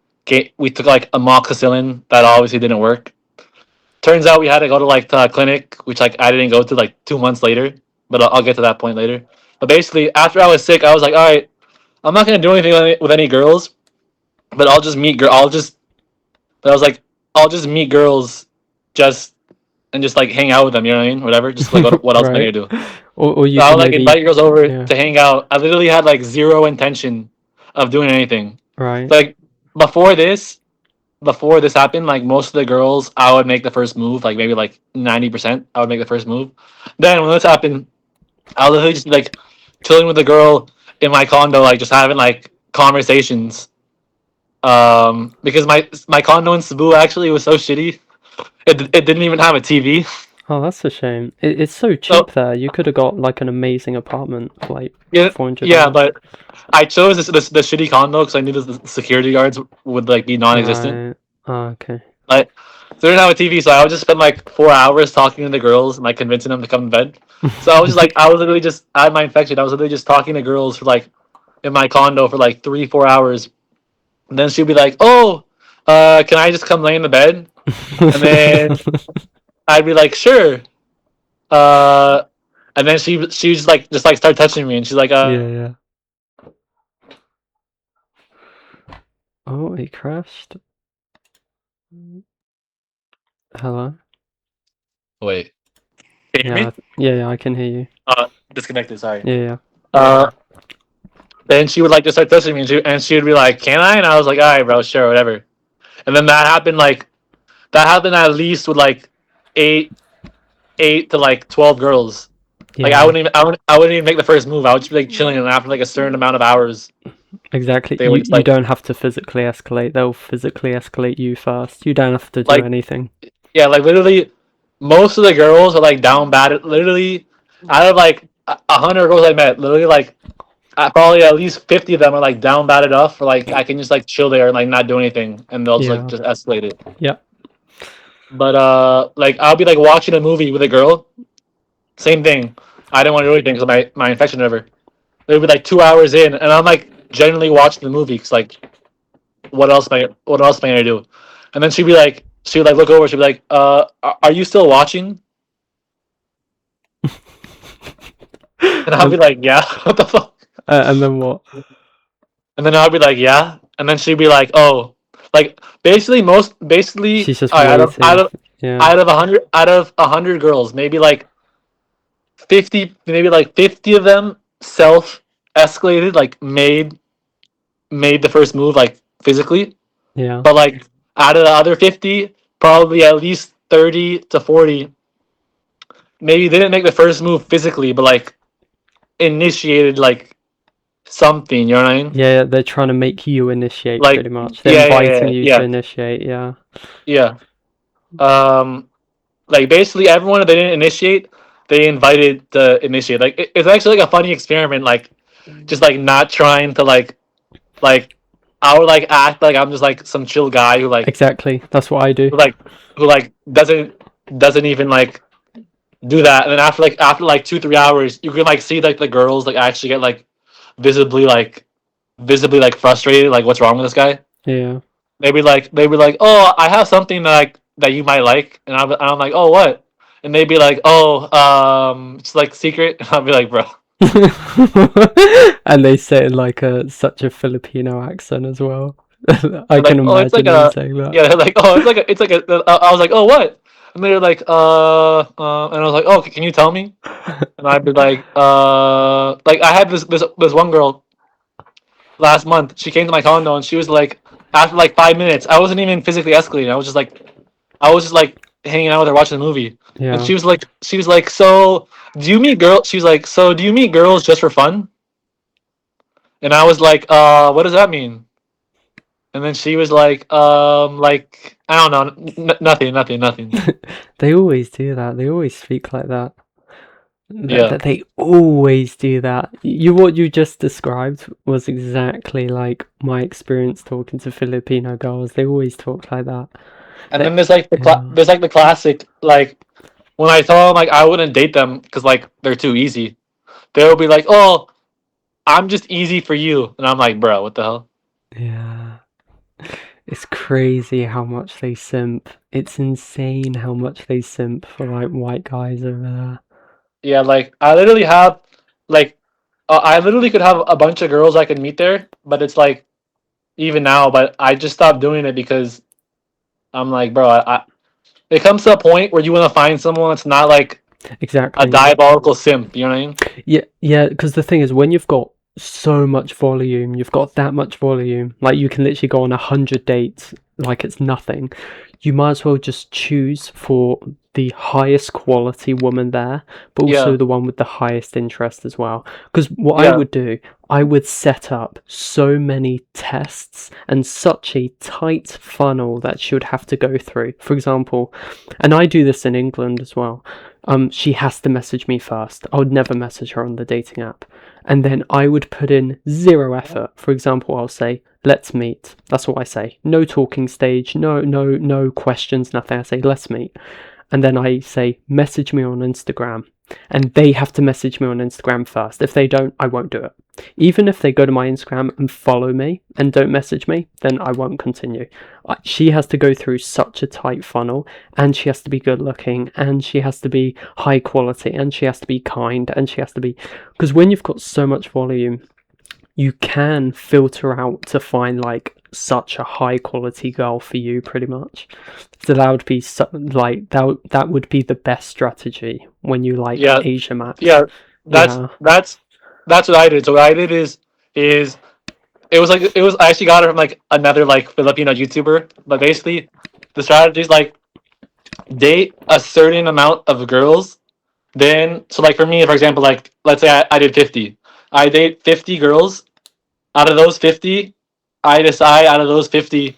Speaker 2: We took like amoxicillin that obviously didn't work. Turns out we had to go to like to a clinic, which like I didn't go to like 2 months later. But I'll get to that point later. But basically, after I was sick, I was like, all right, I'm not gonna do anything with any girls, but I'll just meet girl. But I was like, I'll just meet girls, just and just like hang out with them. You know what I mean? Whatever. Just like what else am I
Speaker 1: Right.
Speaker 2: gonna do?
Speaker 1: Or you
Speaker 2: So I
Speaker 1: could
Speaker 2: would like
Speaker 1: maybe,
Speaker 2: invite girls over
Speaker 1: yeah.
Speaker 2: to hang out. I literally had like zero intention of doing anything.
Speaker 1: Right.
Speaker 2: Like before this, before this happened, like most of the girls, I would make the first move. Like maybe like 90%, I would make the first move. Then when this happened, I was literally just like chilling with the girl in my condo, like just having like conversations. Because my condo in Cebu actually was so shitty. It didn't even have a TV.
Speaker 1: Oh, that's a shame. It's so
Speaker 2: So
Speaker 1: cheap there. You could have got like an amazing apartment for like
Speaker 2: yeah, yeah,
Speaker 1: $400.
Speaker 2: but I chose the shitty condo because I knew the security guards would like be non-existent.
Speaker 1: Right. Oh, okay.
Speaker 2: Like, so they didn't have a TV, so I would just spend like 4 hours talking to the girls and like convincing them to come to bed. So I was just like, I was literally just I had my infection. I was literally just talking to girls for like in my condo for like 3 4 hours. And then she'd be like, "Oh, can I just come lay in the bed?" And then I'd be like, "Sure." Uh, and then she just like start touching me, and she's like,
Speaker 1: Yeah, yeah. Oh, it crashed. Hello?
Speaker 2: wait, can you hear
Speaker 1: Yeah,
Speaker 2: me?
Speaker 1: yeah, I can hear you.
Speaker 2: Disconnected. Sorry.
Speaker 1: Yeah, yeah.
Speaker 2: Uh, then she would like just start touching me, and she would be like, "Can I?" And I was like, "All right, bro, sure, whatever." And then that happened at least with like eight eight to like 12 girls. Like
Speaker 1: Yeah,
Speaker 2: I wouldn't even make the first move. I would just be like chilling, and after like a certain amount of hours,
Speaker 1: exactly.
Speaker 2: they would
Speaker 1: You
Speaker 2: just
Speaker 1: you don't have to physically escalate. They'll physically escalate you first. You don't have to do
Speaker 2: like
Speaker 1: anything.
Speaker 2: yeah, like literally, most of the girls are like down bad. Literally, out of like 100 girls I met, literally like probably at least 50 of them are like down bad enough for like I can just like chill there and like not do anything, and they'll just like
Speaker 1: Yeah.
Speaker 2: just escalate it.
Speaker 1: Yeah.
Speaker 2: But like I'll be like watching a movie with a girl, same thing. I didn't want to do anything because my infection or whatever. It would be like 2 hours in, and I'm like generally watching the movie because like what else am I gonna do? And then she would like look over, she'd be like, are you still watching? And I'll be
Speaker 1: and,
Speaker 2: like, yeah, what the fuck?
Speaker 1: and then what?
Speaker 2: And then I'll be like, yeah, and then she'd be like, oh, like basically
Speaker 1: She's just
Speaker 2: out of
Speaker 1: waiting. Yeah.
Speaker 2: out of 100 girls, maybe like 50 of them self escalated, like made the first move like physically.
Speaker 1: Yeah.
Speaker 2: But like out of the other 50, probably at least 30 to 40 maybe didn't make the first move physically, but like initiated like something, you know what I mean?
Speaker 1: Yeah, they're trying to make you initiate
Speaker 2: Like
Speaker 1: pretty much. They're
Speaker 2: yeah,
Speaker 1: inviting you to
Speaker 2: yeah,
Speaker 1: initiate, yeah.
Speaker 2: yeah. Um like basically everyone that they didn't initiate, they invited to initiate. Like it's actually like a funny experiment, like just like not trying to like like I would like act like I'm just like some chill guy
Speaker 1: Exactly. That's what I do.
Speaker 2: who like who like doesn't even like do that. And then after like 2 3 hours, you can like see like the girls like actually get like visibly like visibly like frustrated. Like, what's wrong with this guy?
Speaker 1: Yeah.
Speaker 2: They'd be like, oh, I have something that that you might like, and I'm like, oh, what? And they'd be like, oh, it's like secret. And I'll be like, bro.
Speaker 1: And they say it in like a such a Filipino accent as well. I
Speaker 2: They're
Speaker 1: can
Speaker 2: like, oh, it's like
Speaker 1: imagine them
Speaker 2: a
Speaker 1: saying that.
Speaker 2: yeah. They're like, oh, it's like a. I was like, oh, what? And they're like, and I was like, oh, can you tell me? And I'd be like I had this one girl last month. She came to my condo and she was like, after like 5 minutes, I wasn't even physically escalating. I was just like hanging out with her watching the movie, and
Speaker 1: Yeah.
Speaker 2: she was like, so do you meet girls? She's like, so do you meet girls just for fun? And I was what does that mean? And then she was like I don't know, nothing.
Speaker 1: They always do that. They always speak like that.
Speaker 2: Yeah,
Speaker 1: They always do that. What you just described was exactly like my experience talking to Filipino girls. They always talk like that.
Speaker 2: and
Speaker 1: They,
Speaker 2: then there's like
Speaker 1: yeah,
Speaker 2: there's like the classic like when I tell them like I wouldn't date them because like they're too easy. They'll be like, oh, I'm just easy for you, and I'm like, bro, what the hell?
Speaker 1: yeah. It's crazy how much they simp. It's insane how much they simp for like white guys over there.
Speaker 2: Yeah, like like I literally could have a bunch of girls I could meet there, but it's like even now, but I just stopped doing it because I'm like, bro, it comes to a point where you want to find someone that's not like a
Speaker 1: Exactly.
Speaker 2: diabolical simp. You know what I mean?
Speaker 1: Yeah, yeah, because the thing is, when you've got so much volume, you've got that much volume, like you can literally go on 100 dates like it's nothing. You might as well just choose for the highest quality woman there, but also
Speaker 2: Yeah,
Speaker 1: the one with the highest interest as well. Because what I
Speaker 2: yeah,
Speaker 1: would do, I would set up so many tests and such a tight funnel that she would have to go through. For example, and I do this in England as well. She has to message me first. I would never message her on the dating app. And then I would put in zero effort. For example, I'll say, let's meet. That's what I say. No talking stage, no questions, nothing. I say, let's meet. And then I say, message me on Instagram. And they have to message me on Instagram first. If they don't, I won't do it. Even if they go to my Instagram and follow me and don't message me, then I won't continue. She has to go through such a tight funnel, and she has to be good looking, and she has to be high quality, and she has to be kind, and she has to be. Because when you've got so much volume, you can filter out to find like such a high quality girl for you pretty much. So that would be like that would be the best strategy when you like
Speaker 2: yeah,
Speaker 1: Asia match.
Speaker 2: yeah. That's
Speaker 1: Yeah.
Speaker 2: that's that's what I did. So what I did is it was I actually got it from like another like Filipino YouTuber, but basically the strategy is like date a certain amount of girls. Then, so like for me, for example, like let's say I did 50. I date 50 girls. Out of those 50, I decide out of those 50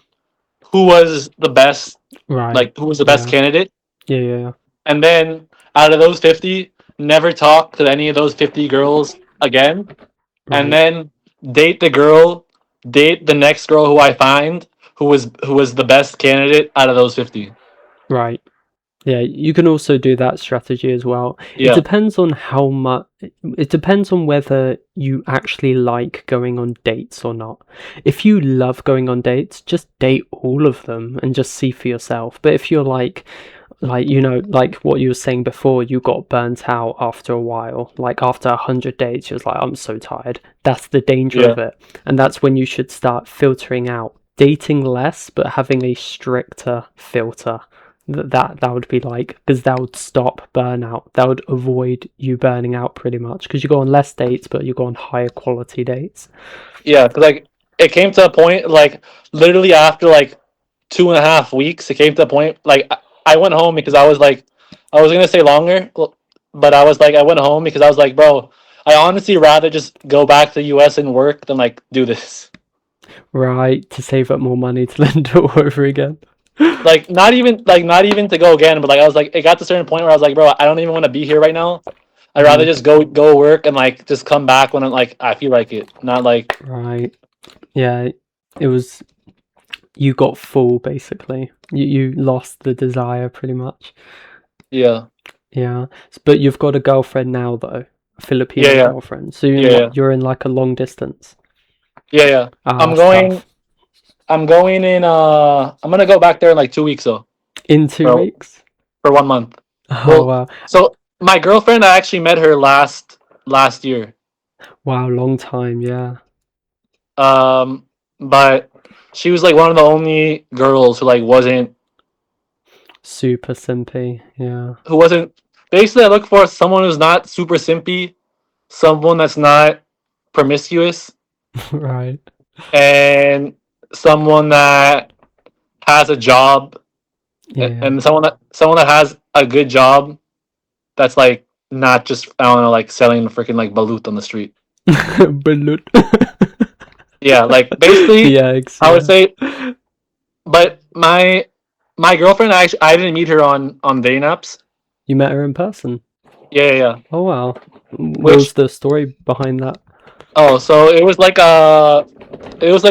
Speaker 2: who was the best,
Speaker 1: Right.
Speaker 2: like who was the best
Speaker 1: Yeah.
Speaker 2: candidate.
Speaker 1: Yeah, yeah.
Speaker 2: And then out of those 50, never talk to any of those 50 girls again. And
Speaker 1: Right.
Speaker 2: then date the girl, date the next girl who I find who was the best candidate out of those 50.
Speaker 1: Right. Yeah, you can also do that strategy as well. It
Speaker 2: Yeah.
Speaker 1: depends on how much, it depends on whether you actually like going on dates or not. If you love going on dates, just date all of them and just see for yourself. But if you're like what you were saying before, you got burnt out after a while. Like after 100 dates, you're like, I'm so tired. That's the danger
Speaker 2: Yeah.
Speaker 1: of it. And that's when you should start filtering out. Dating less, but having a stricter filter. That would be like, because that would stop burnout. That would avoid you burning out pretty much. Because you go on less dates, but you go on higher quality dates.
Speaker 2: Yeah, cause like it came to a point like literally after like 2.5 weeks, it came to a point like I went home because I was gonna stay longer, but I went home because I was like, bro, I honestly rather just go back to the U.S. and work than like do this.
Speaker 1: Right, to save up more money to then do it all over again.
Speaker 2: Like not even to go again, but like I was like it got to a certain point where I was like, bro, I don't even want to be here right now. I'd rather
Speaker 1: Mm,
Speaker 2: just go work and like just come back when I'm like I feel like it, not like
Speaker 1: right. Yeah, it was. You got full basically. You lost the desire pretty much.
Speaker 2: Yeah,
Speaker 1: Yeah, but you've got a girlfriend now though, a
Speaker 2: yeah,
Speaker 1: Filipino
Speaker 2: yeah,
Speaker 1: girlfriend. So you're in
Speaker 2: yeah,
Speaker 1: what?
Speaker 2: yeah,
Speaker 1: You're in like a long distance.
Speaker 2: yeah, yeah.
Speaker 1: Ah,
Speaker 2: I'm
Speaker 1: that's
Speaker 2: going.
Speaker 1: tough.
Speaker 2: I'm going in. I'm gonna go back there in like 2 weeks though,
Speaker 1: In two
Speaker 2: for
Speaker 1: weeks?
Speaker 2: for 1 month.
Speaker 1: Oh
Speaker 2: Well,
Speaker 1: wow,
Speaker 2: so my girlfriend, I actually met her last year.
Speaker 1: wow, long time. Yeah,
Speaker 2: Um, but she was like one of the only girls who like
Speaker 1: super simpy. Yeah,
Speaker 2: wasn't. Basically, I look for someone who's not super simpy, someone that's not promiscuous,
Speaker 1: right.
Speaker 2: and someone that has a job,
Speaker 1: Yeah,
Speaker 2: and someone that has a good job that's like not just, I don't know, like selling freaking like balut on the street.
Speaker 1: balut.
Speaker 2: Yeah, like basically,
Speaker 1: Yikes.
Speaker 2: I would
Speaker 1: Yeah.
Speaker 2: say. But my girlfriend, I didn't meet her on dating apps.
Speaker 1: You met her in person.
Speaker 2: Yeah, yeah, yeah.
Speaker 1: Oh wow. What was
Speaker 2: Which,
Speaker 1: the story behind that?
Speaker 2: oh, so it was like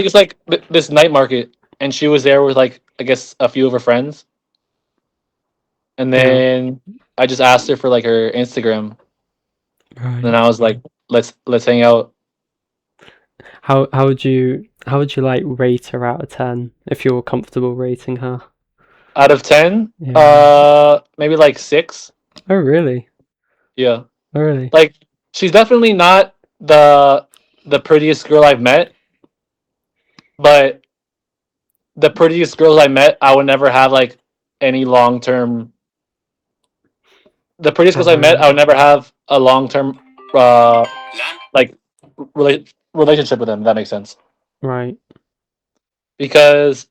Speaker 2: it's like this night market, and she was there with like, I guess, a few of her friends, and
Speaker 1: Yeah.
Speaker 2: then I just asked her for like her Instagram, and then
Speaker 1: Right.
Speaker 2: I was like, let's hang out.
Speaker 1: How would you like rate her out of 10 if you're comfortable rating her?
Speaker 2: Out of 10,
Speaker 1: Yeah.
Speaker 2: maybe like 6.
Speaker 1: Oh really?
Speaker 2: Yeah,
Speaker 1: Oh really?
Speaker 2: like she's definitely not the prettiest girl I've met, but the prettiest girls I met, I would never have like any long term. The prettiest girls I met,
Speaker 1: Right.
Speaker 2: I would never have a long term, like relationship with them. If that makes sense.
Speaker 1: Right.
Speaker 2: Because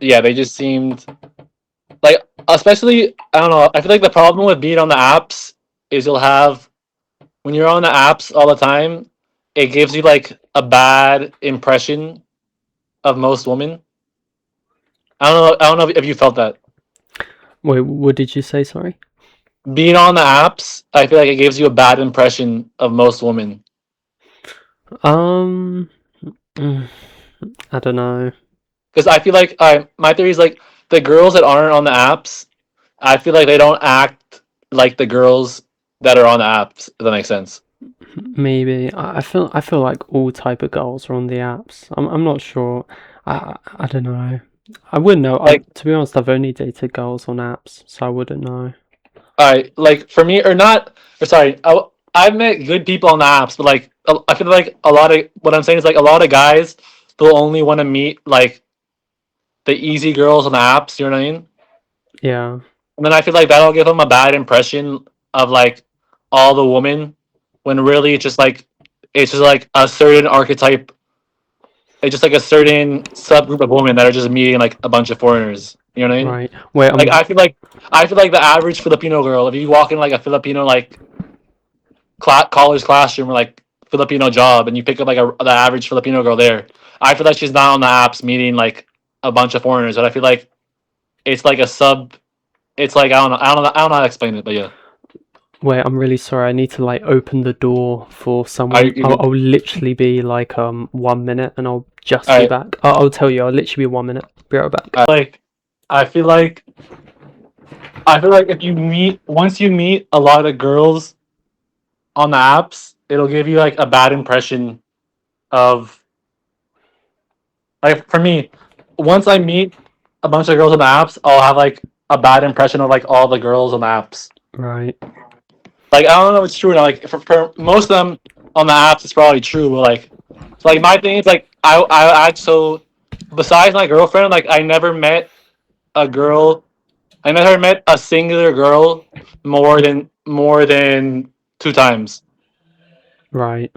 Speaker 2: yeah, they just seemed like, especially, I don't know. I feel like the problem with being on the apps is you'll have, when you're on the apps all the time, it gives you like a bad impression of most women. I don't know. I don't know if you felt that.
Speaker 1: Wait, what did you say, sorry?
Speaker 2: Being on the apps, I feel like it gives you a bad impression of most women.
Speaker 1: Um mm, I don't know.
Speaker 2: Because I feel like, my theory is like, the girls that aren't on the apps, I feel like they don't act like the girls that are on the apps. If that makes sense.
Speaker 1: Maybe I feel like all type of girls are on the apps. I'm not sure. I don't know. I wouldn't know.
Speaker 2: Like,
Speaker 1: To be honest, I've only dated girls on apps, so I wouldn't know.
Speaker 2: I like, for me, or not, or sorry, I've met good people on the apps, but like, I feel like a lot of what I'm saying is like, a lot of guys will only want to meet like the easy girls on the apps. You know what I mean?
Speaker 1: Yeah.
Speaker 2: And then I feel like that'll give them a bad impression of like all the women, when really it's just like a certain archetype. It's just like a certain subgroup of women that are just meeting like a bunch of foreigners. You know what I mean?
Speaker 1: Right. Wait,
Speaker 2: Like, I feel like the average Filipino girl, if you walk in like a Filipino like college classroom, or like Filipino job, and you pick up like the average Filipino girl there, I feel like she's not on the apps meeting like a bunch of foreigners. But I feel like it's like a sub. It's like, I don't know how to explain it, but yeah.
Speaker 1: wait, I'm really sorry. I need to like open the door for
Speaker 2: I
Speaker 1: someone. I'll literally be like 1 minute and I'll just be
Speaker 2: I
Speaker 1: back. I'll tell you, I'll literally be 1 minute. Be right back.
Speaker 2: like I feel like I feel like if you meet once you meet a lot of girls on the apps, it'll give you like a bad impression of, like, for me, once I meet a bunch of girls on the apps, I'll have like a bad impression of like all the girls on the apps.
Speaker 1: Right.
Speaker 2: Like, I don't know if it's true or not. Like, for most of them on the apps, it's probably true. But like, so like, my thing is like, so besides my girlfriend, like, a girl. I never met a singular girl more than 2 times.
Speaker 1: Right.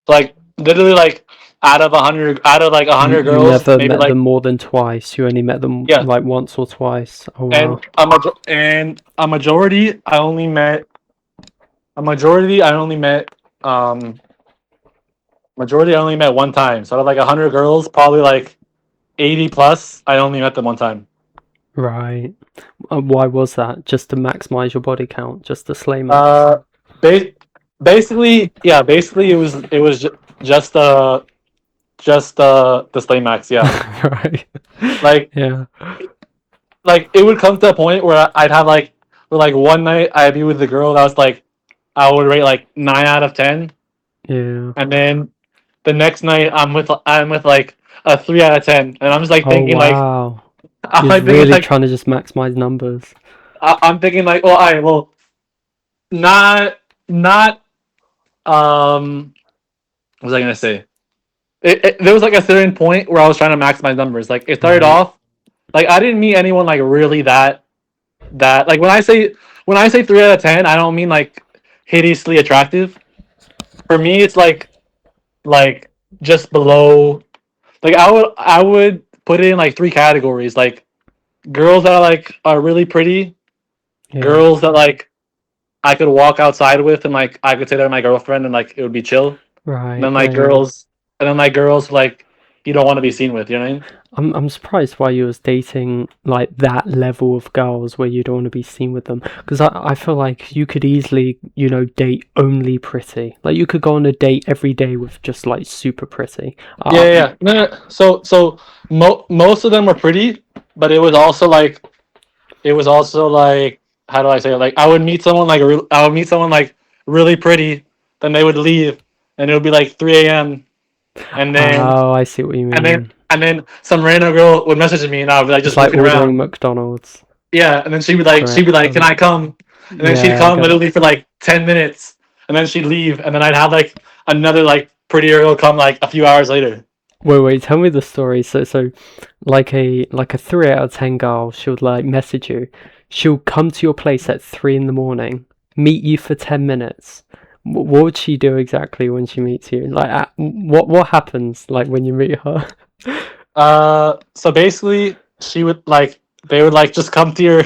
Speaker 2: Like, literally, like, out of like a
Speaker 1: You
Speaker 2: hundred
Speaker 1: you
Speaker 2: girls,
Speaker 1: never
Speaker 2: maybe
Speaker 1: met
Speaker 2: like,
Speaker 1: them more than twice. You only met them
Speaker 2: yeah.
Speaker 1: like once or twice. Oh
Speaker 2: And
Speaker 1: wow.
Speaker 2: a majority, I only met um majority I only met one time. So out of like 100 girls, probably like 80 plus, I only met them one time.
Speaker 1: Right. Why was that? Just to maximize your body count, just to slay max.
Speaker 2: Uh, ba- basically, yeah, basically, just just the Slay Max. Yeah,
Speaker 1: Right.
Speaker 2: like
Speaker 1: Yeah.
Speaker 2: it would come to a point where I'd have like where like one night I'd be with the girl that was like I would rate like 9 out of 10,
Speaker 1: Yeah.
Speaker 2: and then the next night I'm with like a 3 out of 10, and I'm just like
Speaker 1: Oh
Speaker 2: thinking like
Speaker 1: wow.
Speaker 2: I'm
Speaker 1: You're
Speaker 2: like thinking
Speaker 1: really
Speaker 2: like
Speaker 1: trying to just maximize numbers.
Speaker 2: I'm thinking like, well, I well not what was I gonna say? There was like a certain point where I was trying to maximize numbers. Like it started
Speaker 1: Right.
Speaker 2: off like I didn't meet anyone like really that like when I say 3 out of 10, I don't mean like hideously attractive. For me, it's like just below. Like I would put it in like three categories. Like girls that are really pretty,
Speaker 1: Yeah.
Speaker 2: girls that like I could walk outside with and like I could say they're my girlfriend and like it would be chill. And
Speaker 1: Right.
Speaker 2: then
Speaker 1: Yeah.
Speaker 2: like
Speaker 1: Yeah.
Speaker 2: girls and then like girls like you don't want to be seen with. You know what I mean?
Speaker 1: I'm surprised why you was dating like that level of girls where you don't want to be seen with them. Because I feel like you could easily, date only pretty. Like you could go on a date every day with just like super pretty.
Speaker 2: Yeah, yeah, yeah. No, no. So most of them were pretty, but it was also like how do I say it? Like I would meet someone like really pretty, then they would leave, and it would be like 3 a.m. and then
Speaker 1: Oh, I see what you mean.
Speaker 2: and then some random girl would message me, and I would be like
Speaker 1: It's
Speaker 2: just
Speaker 1: like
Speaker 2: looking
Speaker 1: ordering
Speaker 2: around.
Speaker 1: McDonald's.
Speaker 2: Yeah, and then
Speaker 1: Right.
Speaker 2: she'd be like, "Can I come?" And then she'd
Speaker 1: Yeah, I
Speaker 2: come
Speaker 1: get it.
Speaker 2: literally for like 10 minutes, and then she'd leave, and then I'd have like another like prettier girl come like a few hours later.
Speaker 1: Wait, tell me the story. So, like a 3 out of 10 girl, she'll like message you. She'll come to your place at 3 in the morning, meet you for 10 minutes. What would she do exactly when she meets you? Like, what happens like when you meet her?
Speaker 2: So basically, she would like they would like just come to your.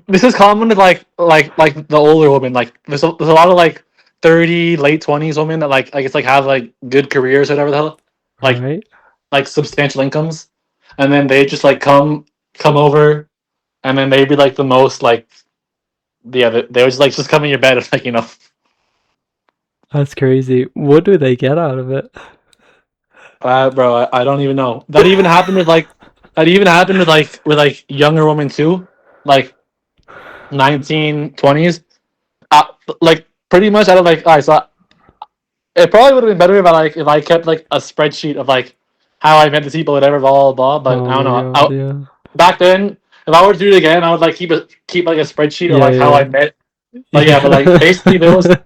Speaker 2: This is common to like the older women. Like there's a lot of like 30 late 20s women that like I guess like have like good careers or whatever the hell, like
Speaker 1: Right?
Speaker 2: substantial incomes, and then they just like come over, and then they'd be like the most like yeah they would just come in your bed and like
Speaker 1: That's crazy. What do they get out of it?
Speaker 2: bro I don't even know that even happened with like younger women too, like 1920s. uh, like pretty much out of like all right, so it probably would have been better if I kept like a spreadsheet of like how I met the people, whatever, blah blah blah. But
Speaker 1: Oh
Speaker 2: I don't
Speaker 1: my
Speaker 2: know.
Speaker 1: god, yeah.
Speaker 2: Back then, if I were to do it again, I would like keep like a spreadsheet of
Speaker 1: Yeah,
Speaker 2: like how I
Speaker 1: yeah.
Speaker 2: met. But yeah, but like basically there was
Speaker 1: Yeah.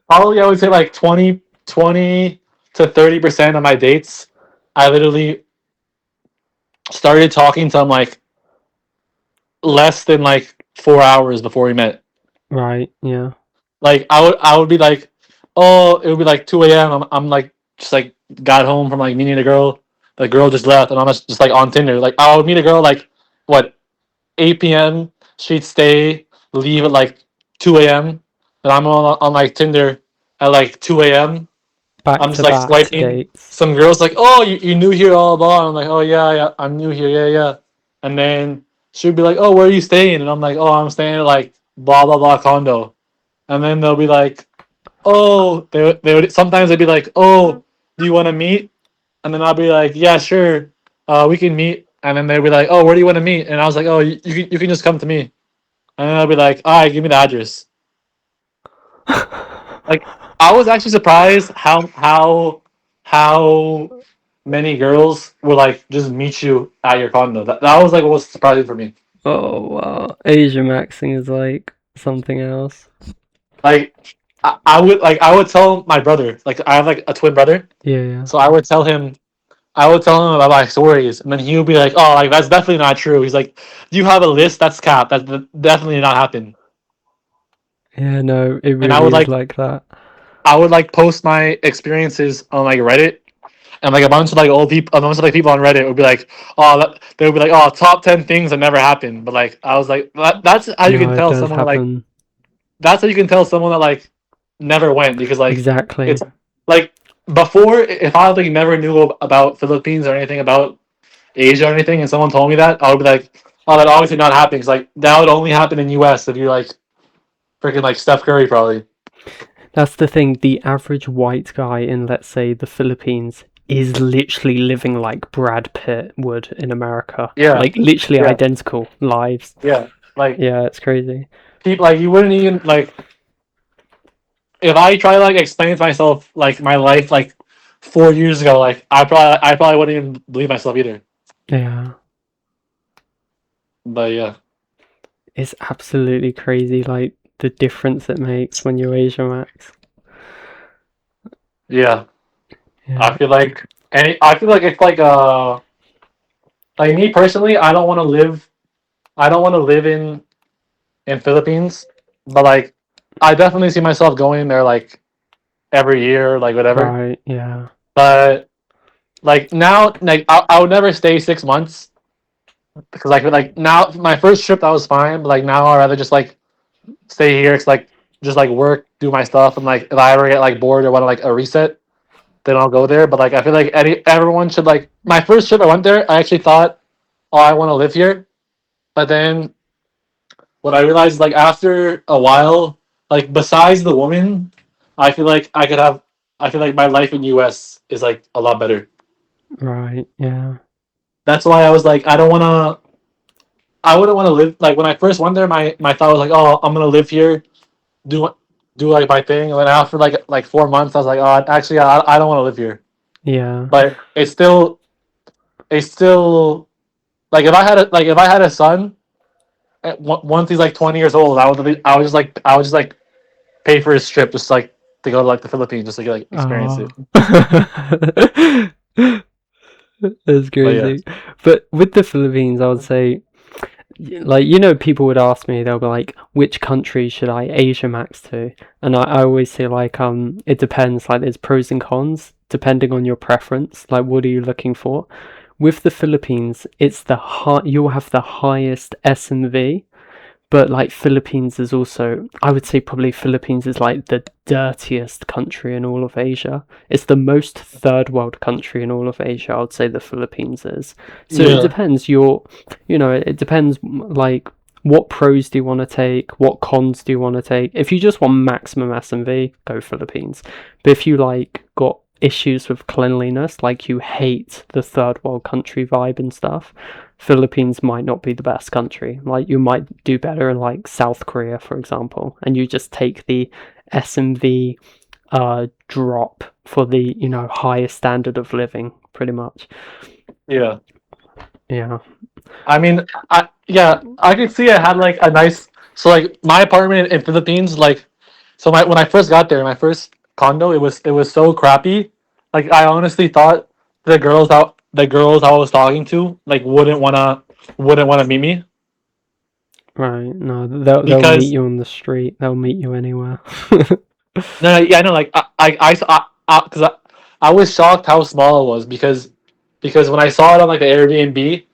Speaker 2: probably I would say like 20 to 30% of my dates. I literally started talking to them like less than like 4 hours before we met.
Speaker 1: Right, yeah.
Speaker 2: Like I would be like, oh, it would be like 2 a.m. I'm like just like got home from like meeting a girl. The girl just left, and I'm just like on Tinder. Like I would meet a girl like what 8 p.m. She'd stay, leave at like 2 a.m. And I'm on like Tinder at like 2 a.m.
Speaker 1: Back
Speaker 2: I'm just
Speaker 1: to
Speaker 2: like
Speaker 1: back
Speaker 2: swiping.
Speaker 1: dates.
Speaker 2: Some girls like, oh, you new here, all blah. I'm like, oh yeah, yeah, I'm new here, yeah, yeah. And then she'd be like, oh, where are you staying? And I'm like, oh, I'm staying at like blah blah blah condo. And then they'll be like, oh, they would sometimes they'd be like, oh, do you want to meet? And then I'll be like, yeah, sure, we can meet. And then they'd be like, oh, where do you want to meet? And I was like, oh, you can just come to me. And then I'll be like, all right, give me the address. Like I was actually surprised how many girls would like just meet you at your condo. That was like what was surprising for me.
Speaker 1: Oh wow. Asia maxing is like something else.
Speaker 2: Like I would tell my brother, like I have like a twin brother,
Speaker 1: Yeah, yeah.
Speaker 2: so I would tell him about my stories, and then he would be like, "Oh, like that's definitely not true." He's like, "Do you have a list? That's cap. Definitely did not happen."
Speaker 1: Yeah, no, it
Speaker 2: And
Speaker 1: really is like that.
Speaker 2: I would like post my experiences on like Reddit, and like a bunch of like old people, a bunch of like people on Reddit would be like, "Oh," they would be like, "Oh, top 10 things that never happened." But like I was like, that's how you
Speaker 1: No,
Speaker 2: can
Speaker 1: it
Speaker 2: tell
Speaker 1: does
Speaker 2: someone like
Speaker 1: happen.
Speaker 2: that's how you can tell someone that like never went because like
Speaker 1: Exactly.
Speaker 2: it's like before if I like never knew about Philippines or anything about Asia or anything, and someone told me that, I would be like, "Oh, that obviously not happening." Because like that would only happen in U.S. if you're like freaking like Steph Curry, probably.
Speaker 1: That's the thing. The average white guy in, let's say, the Philippines is literally living like Brad Pitt would in America.
Speaker 2: Yeah,
Speaker 1: Like, literally
Speaker 2: yeah,
Speaker 1: identical lives.
Speaker 2: yeah. Like
Speaker 1: Yeah, it's crazy.
Speaker 2: people, like you wouldn't even like if I try to like explain to myself like my life like 4 years ago. Like I probably wouldn't even believe myself either.
Speaker 1: Yeah.
Speaker 2: But yeah,
Speaker 1: It's absolutely crazy, like, the difference it makes when you're Asia Max.
Speaker 2: yeah.
Speaker 1: Yeah.
Speaker 2: I feel like it's like me personally. I don't want to live in Philippines, but like I definitely see myself going there like every year, like whatever.
Speaker 1: Right, yeah.
Speaker 2: But like now, like I would never stay 6 months because like now my first trip that was fine, but like now I'd rather just like stay here. It's like just like work, do my stuff, and like if I ever get like bored or want like a reset, then I'll go there. But like I feel like everyone should like my first trip I went there. I actually thought, oh, I want to live here, but then what I realized like after a while, like besides the woman, I feel like I could have. I feel like my life in US is like a lot better.
Speaker 1: Right, yeah.
Speaker 2: That's why I was like, I don't want to. I wouldn't want to live like when I first went there. My thought was like, oh, I'm gonna live here, do do like my thing. And then after like 4 months, I was like, oh, actually, I don't want to live here.
Speaker 1: Yeah.
Speaker 2: But it's still like if I had a son, once he's like 20 years old, I would just like pay for his trip just like to go to like the Philippines just to like experience
Speaker 1: Oh.
Speaker 2: it.
Speaker 1: That's
Speaker 2: But yeah,
Speaker 1: crazy. But with the Philippines, I would say, like, people would ask me, they'll be like, which country should I Asia Max to? And I always say, like, it depends. Like, there's pros and cons depending on your preference. Like, what are you looking for? With the Philippines, it's you'll have the highest SMV, but like Philippines is also, I would say probably Philippines is like the dirtiest country in all of Asia. It's the most third world country in all of Asia, I would say the Philippines is. So it
Speaker 2: yeah,
Speaker 1: depends it depends, like, what pros do you want to take, what cons do you want to take. If you just want maximum SMV, go Philippines. But if you like got issues with cleanliness, like you hate the third world country vibe and stuff, Philippines might not be the best country. Like, you might do better in like South Korea, for example, and you just take the SMV drop for the highest standard of living, pretty much.
Speaker 2: yeah.
Speaker 1: Yeah.
Speaker 2: I mean, I could see I had like a nice. So like my apartment in Philippines, like, so when I first got there, my first condo, it was so crappy. Like I honestly thought the girls I was talking to like wouldn't wanna meet me
Speaker 1: Right. No, they'll meet
Speaker 2: because
Speaker 1: you on the street. They'll meet you anywhere.
Speaker 2: no, yeah, I know, like because I was shocked how small it was because when I saw it on like the Airbnb,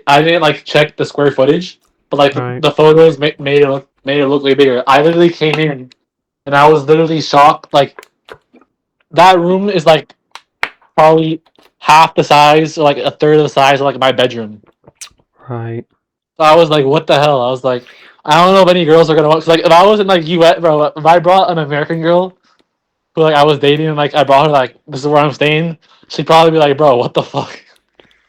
Speaker 2: I didn't like check the square footage, but like
Speaker 1: Right.
Speaker 2: the photos made it look way bigger. I literally came in and I was literally shocked. Like that room is like probably half the size, or like a third of the size of like my bedroom.
Speaker 1: Right.
Speaker 2: So I was like, what the hell? I was like, I don't know if any girls are gonna want. Like if I was in like US, bro, if I brought an American girl who like I was dating and like I brought her like this is where I'm staying, she'd probably be like, bro, what the fuck?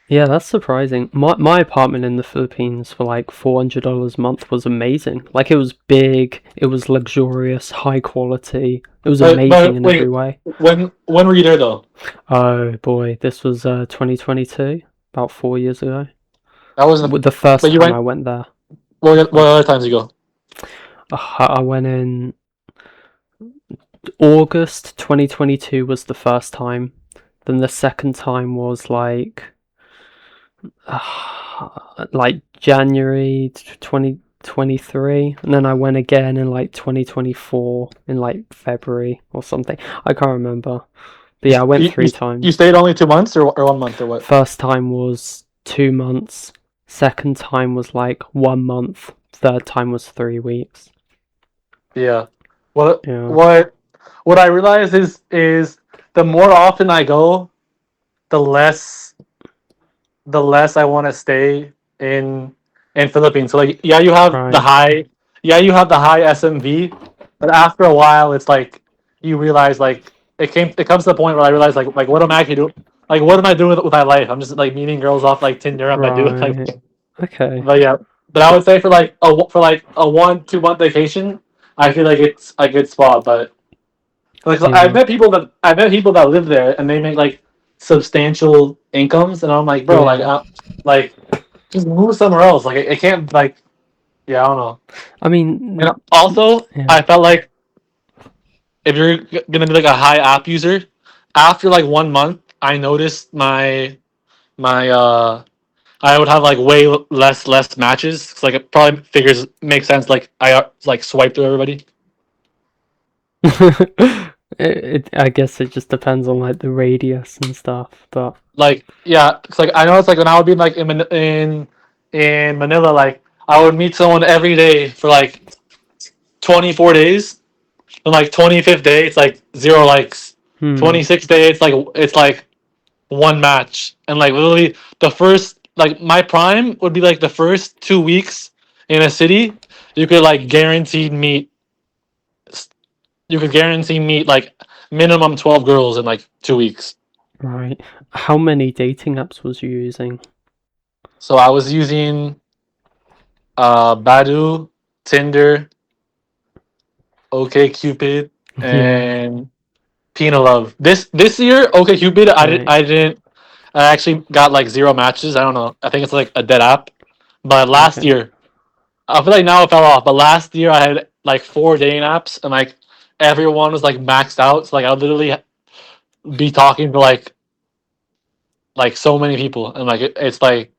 Speaker 1: Yeah, that's surprising. My apartment in the Philippines for like $400 a month was amazing. Like, it was big, it was luxurious, high quality. It was amazing
Speaker 2: But
Speaker 1: in every
Speaker 2: wait,
Speaker 1: way.
Speaker 2: when were you there though?
Speaker 1: Oh boy, this was 2022, about 4 years ago.
Speaker 2: That wasn't.
Speaker 1: With the first
Speaker 2: But you
Speaker 1: time I
Speaker 2: went.
Speaker 1: went there.
Speaker 2: What other times you go?
Speaker 1: I went in August 2022 was the first time. Then the second time was like January 2023, and then I went again in like 2024 in like February or something. I can't remember. But yeah, I went
Speaker 2: You, you,
Speaker 1: three
Speaker 2: you
Speaker 1: times.
Speaker 2: stayed only 2 months or 1 month or what?
Speaker 1: First time was 2 months. Second time was like 1 month. Third time was 3 weeks.
Speaker 2: Yeah. What
Speaker 1: Yeah.
Speaker 2: what what I realize is the more often I go, the less the less I want to stay in Philippines. So like
Speaker 1: Right.
Speaker 2: you have the high SMV, but after a while it's like you realize like it comes to the point where I realize like what am I actually doing? Like what am I doing with my life? I'm just like meeting girls off like Tinder on my dude. Like,
Speaker 1: Right. Okay.
Speaker 2: but yeah, but I would say for like a 1 2 month vacation, I feel like it's a good spot. But like
Speaker 1: Yeah.
Speaker 2: I've met people that live there and they make like substantial incomes, and I'm like, bro,
Speaker 1: Yeah.
Speaker 2: like just move somewhere else. Like it can't like yeah, I don't know.
Speaker 1: I
Speaker 2: And
Speaker 1: mean,
Speaker 2: also,
Speaker 1: yeah.
Speaker 2: I felt like if you're gonna be like a high app user, after like 1 month, I noticed my I would have like way less matches. 'Cause, like it probably figures makes sense. Like I like swipe through everybody.
Speaker 1: I guess it just depends on like the radius and stuff, but
Speaker 2: Like yeah, it's like I know it's like when I would be like in Manila, like I would meet someone every day for like 24 days. And like 25th day, it's like 0 likes.
Speaker 1: hmm,
Speaker 2: 26th day, it's like one match, and like literally the first like my prime would be like the first 2 weeks in a city. You could like guaranteed meet. You could guarantee meet like minimum 12 girls in like 2 weeks.
Speaker 1: right. How many dating apps was you using?
Speaker 2: So I was using Badu, Tinder, OkCupid,
Speaker 1: Yeah,
Speaker 2: and Pina Love. This year, OkCupid,
Speaker 1: right.
Speaker 2: I didn't. I actually got like 0 matches. I don't know. I think it's like a dead app. But last
Speaker 1: Okay.
Speaker 2: year, I feel like now it fell off. But last year, I had like 4 dating apps, and like everyone was like maxed out. So like I would literally be talking to like so many people, and like it's like,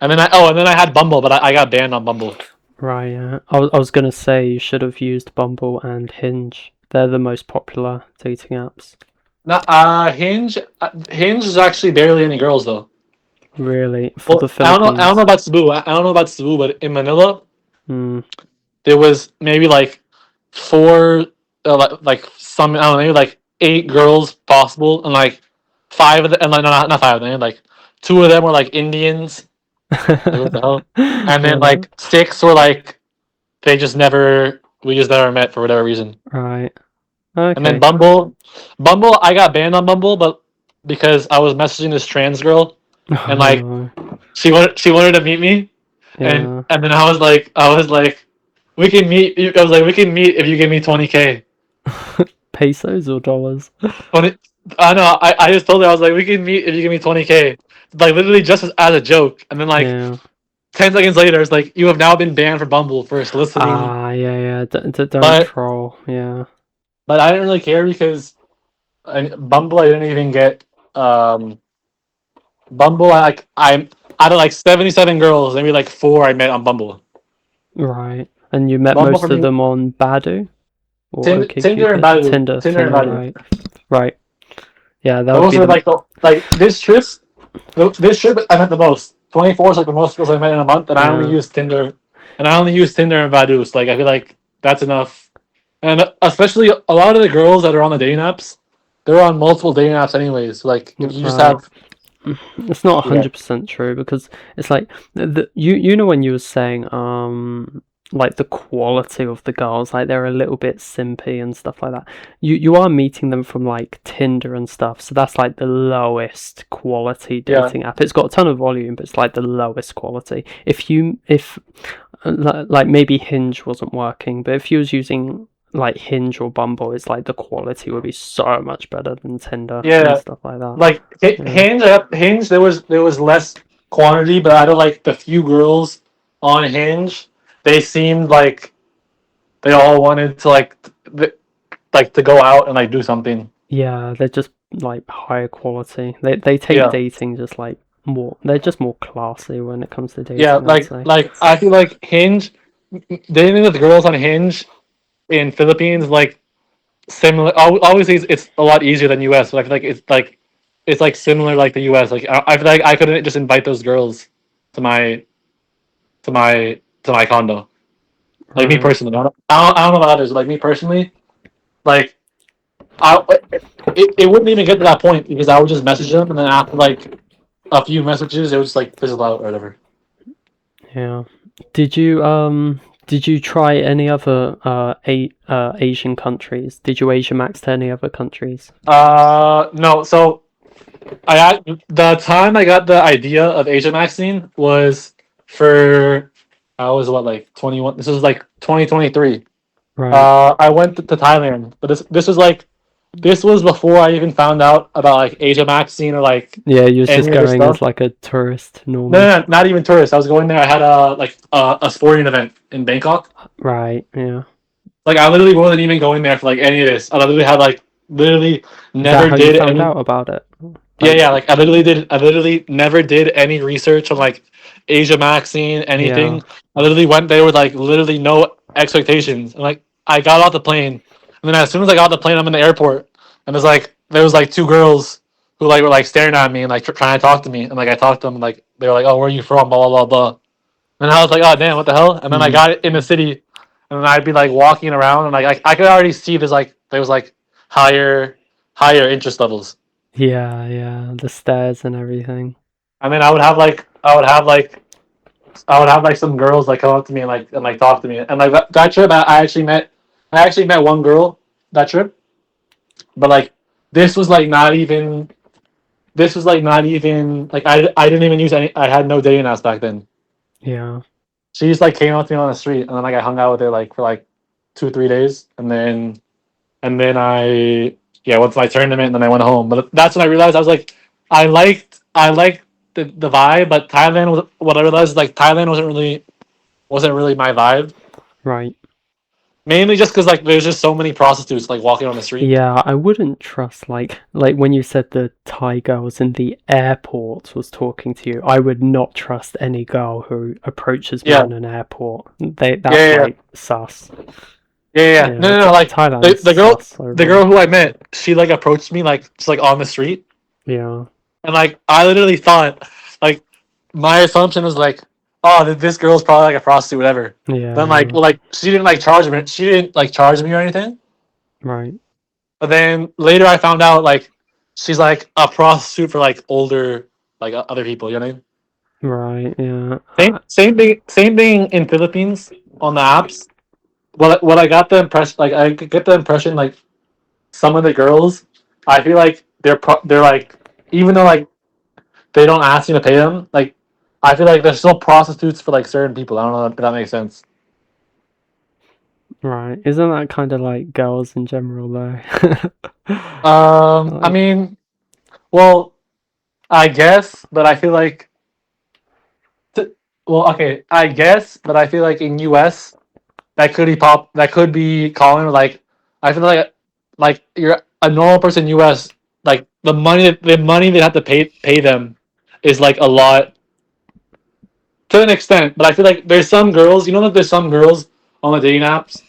Speaker 2: and then I had Bumble, but I got banned on Bumble.
Speaker 1: Right, yeah. I was gonna say you should have used Bumble and Hinge. They're the most popular dating apps.
Speaker 2: Not Hinge is actually barely any girls though.
Speaker 1: Really, for the
Speaker 2: Well, I don't know
Speaker 1: Philippines.
Speaker 2: about Cebu. I don't know about Cebu, but in Manila,
Speaker 1: Hmm.
Speaker 2: there was maybe like four, like some I don't know, maybe like 8 girls possible, and like five of them, and like no, not five of them, like two of them were like Indians. Like what the hell? And then
Speaker 1: Yeah,
Speaker 2: like six were like we just never met for whatever reason.
Speaker 1: right.
Speaker 2: And then
Speaker 1: Okay.
Speaker 2: Bumble, I got banned on Bumble, but because I was messaging this trans girl, and
Speaker 1: Oh
Speaker 2: like
Speaker 1: no.
Speaker 2: she wanted to meet me,
Speaker 1: Yeah.
Speaker 2: and then I was like, we can meet. I was like, we can meet if you give me 20K.
Speaker 1: Pesos or dollars?
Speaker 2: 20. I know. I just told her I was like, we can meet if you give me 20K. Like literally just as a joke, and then like
Speaker 1: Yeah.
Speaker 2: 10 seconds later, it's like you have now been banned from Bumble for soliciting.
Speaker 1: Ah, yeah, yeah. Don't
Speaker 2: But
Speaker 1: troll. Yeah.
Speaker 2: I didn't really care because Bumble I didn't even get. Bumble I like I'm out of like 77 girls, maybe like four I met on Bumble.
Speaker 1: Right. And you met
Speaker 2: Bumble for
Speaker 1: most of
Speaker 2: me,
Speaker 1: them on Badu or
Speaker 2: Tinder and
Speaker 1: OkCupid?
Speaker 2: Badoo,
Speaker 1: Tinder.
Speaker 2: Tinder and
Speaker 1: Tinder,
Speaker 2: Badoo.
Speaker 1: right. Right. Yeah, that would
Speaker 2: Those
Speaker 1: be
Speaker 2: are
Speaker 1: the.
Speaker 2: like the like this trip I met the most. 24 is like the most girls I met in a month, and I only
Speaker 1: Yeah.
Speaker 2: use Tinder, and Badoo. So like I feel like that's enough. And especially a lot of the girls that are on the dating apps, they're on multiple dating apps anyways. So like if you just
Speaker 1: Right.
Speaker 2: have
Speaker 1: It's not
Speaker 2: yeah
Speaker 1: 100% true because it's like you know when you were saying like the quality of the girls, like they're a little bit simpy and stuff like that. You are meeting them from like Tinder and stuff, so that's like the lowest quality
Speaker 2: yeah
Speaker 1: dating app. It's got a ton of volume, but it's like the lowest quality. If like maybe Hinge wasn't working, but if you was using like Hinge or Bumble, it's like the quality would be so much better than Tinder and
Speaker 2: yeah
Speaker 1: stuff like that.
Speaker 2: like
Speaker 1: Yeah.
Speaker 2: Hinge there was less quantity, but out of like the few girls on Hinge, they seemed like they all wanted to like to go out and like do something.
Speaker 1: Yeah, they're just like higher quality. They take
Speaker 2: Yeah,
Speaker 1: dating just like more. They're just more classy when it comes to
Speaker 2: yeah,
Speaker 1: dating, I'd say.
Speaker 2: like I feel like Hinge dating with girls on Hinge in Philippines like similar. Obviously, it's a lot easier than US, but I feel like it's like similar like the US. Like I feel like I couldn't just invite those girls to my to my condo. Like me
Speaker 1: Right.
Speaker 2: personally, I don't know about others. Like me personally, like I it wouldn't even get to that point because I would just message them, and then after like a few messages, it would just like fizzle out or whatever.
Speaker 1: Yeah. Did you Did you try any other Asian countries? Did you Asia Max to any other countries?
Speaker 2: No. So the time I got the idea of Asia Maxine was for I was what like 21. This was like 2023.
Speaker 1: Right.
Speaker 2: I went to Thailand, but this was before I even found out about like Asia Maxine or like
Speaker 1: Yeah, you was just
Speaker 2: any of this
Speaker 1: going as
Speaker 2: stuff.
Speaker 1: like a tourist
Speaker 2: No,
Speaker 1: normally.
Speaker 2: no, no, not even tourist. I was going there. I had a sporting event in Bangkok.
Speaker 1: Right. Yeah.
Speaker 2: Like I literally wasn't even going there for like any of this. I literally had like literally
Speaker 1: Is that
Speaker 2: never
Speaker 1: how you
Speaker 2: did
Speaker 1: found
Speaker 2: any.
Speaker 1: out about it?
Speaker 2: Yeah,
Speaker 1: Like,
Speaker 2: yeah. Like I literally did. I literally never did any research on like Asia Maxine
Speaker 1: yeah.
Speaker 2: anything. I literally went there with like literally no expectations. And like I got off the plane, and then as soon as I got off the plane, I'm in the airport, and there was like two girls who like were like staring at me and like trying to talk to me, and like I talked to them, and like they were like, "Oh, where are you from?" Blah blah blah blah. And I was like, "Oh damn, what the hell?" And then I
Speaker 1: Mm.
Speaker 2: got in the city, and then I'd be like walking around, and like I could already see there was like higher interest levels.
Speaker 1: Yeah. Yeah. The stairs and everything.
Speaker 2: And then I would have like some girls like come up to me and like talk to me. And like that trip I actually met one girl that trip, but like this was like not even this was like not even like I didn't even use any I had no dating apps back then.
Speaker 1: Yeah.
Speaker 2: She just like came up to me on the street and then like I hung out with her like for like 2 3 days and then I yeah went to my tournament and then I went home. But that's when I realized I was like I liked the vibe, but Thailand was what I realized is like Thailand wasn't really my vibe.
Speaker 1: Right.
Speaker 2: Mainly just because like there's just so many prostitutes like walking on the street.
Speaker 1: Yeah, I wouldn't trust like when you said the Thai girls in the airport was talking to you, I would not trust any girl who approaches me
Speaker 2: Yeah,
Speaker 1: in an airport. They
Speaker 2: yeah,
Speaker 1: that's
Speaker 2: yeah,
Speaker 1: like sus.
Speaker 2: yeah, yeah. Yeah. No,
Speaker 1: Yeah,
Speaker 2: no, no. Like
Speaker 1: Thailand's sus
Speaker 2: the girl
Speaker 1: overall.
Speaker 2: who I met, she like approached me like just like on the street,
Speaker 1: Yeah,
Speaker 2: and like I literally thought like my assumption was like, oh, this girl's probably like a prostitute, whatever. Then like,
Speaker 1: yeah,
Speaker 2: well, like she didn't like charge me. She didn't like charge me or anything.
Speaker 1: right,
Speaker 2: But then later I found out like she's like a prostitute for like older like other people. You know what I mean?
Speaker 1: right, yeah.
Speaker 2: Same thing in Philippines on the apps. What I got the impression like I could get the impression like some of the girls, I feel like they're like even though like they don't ask you to pay them, like I feel like they're still prostitutes for like certain people. I don't know if that makes sense.
Speaker 1: Right. Isn't that kind of like girls in general though?
Speaker 2: I
Speaker 1: Like,
Speaker 2: mean, well, I guess, but I feel like t- well, okay, I guess, but I feel like in US that could be calling like I feel like you're a normal person in US like the money they have to pay them is like a lot to an extent, but I feel like there's some girls, you know that there's some girls on the dating apps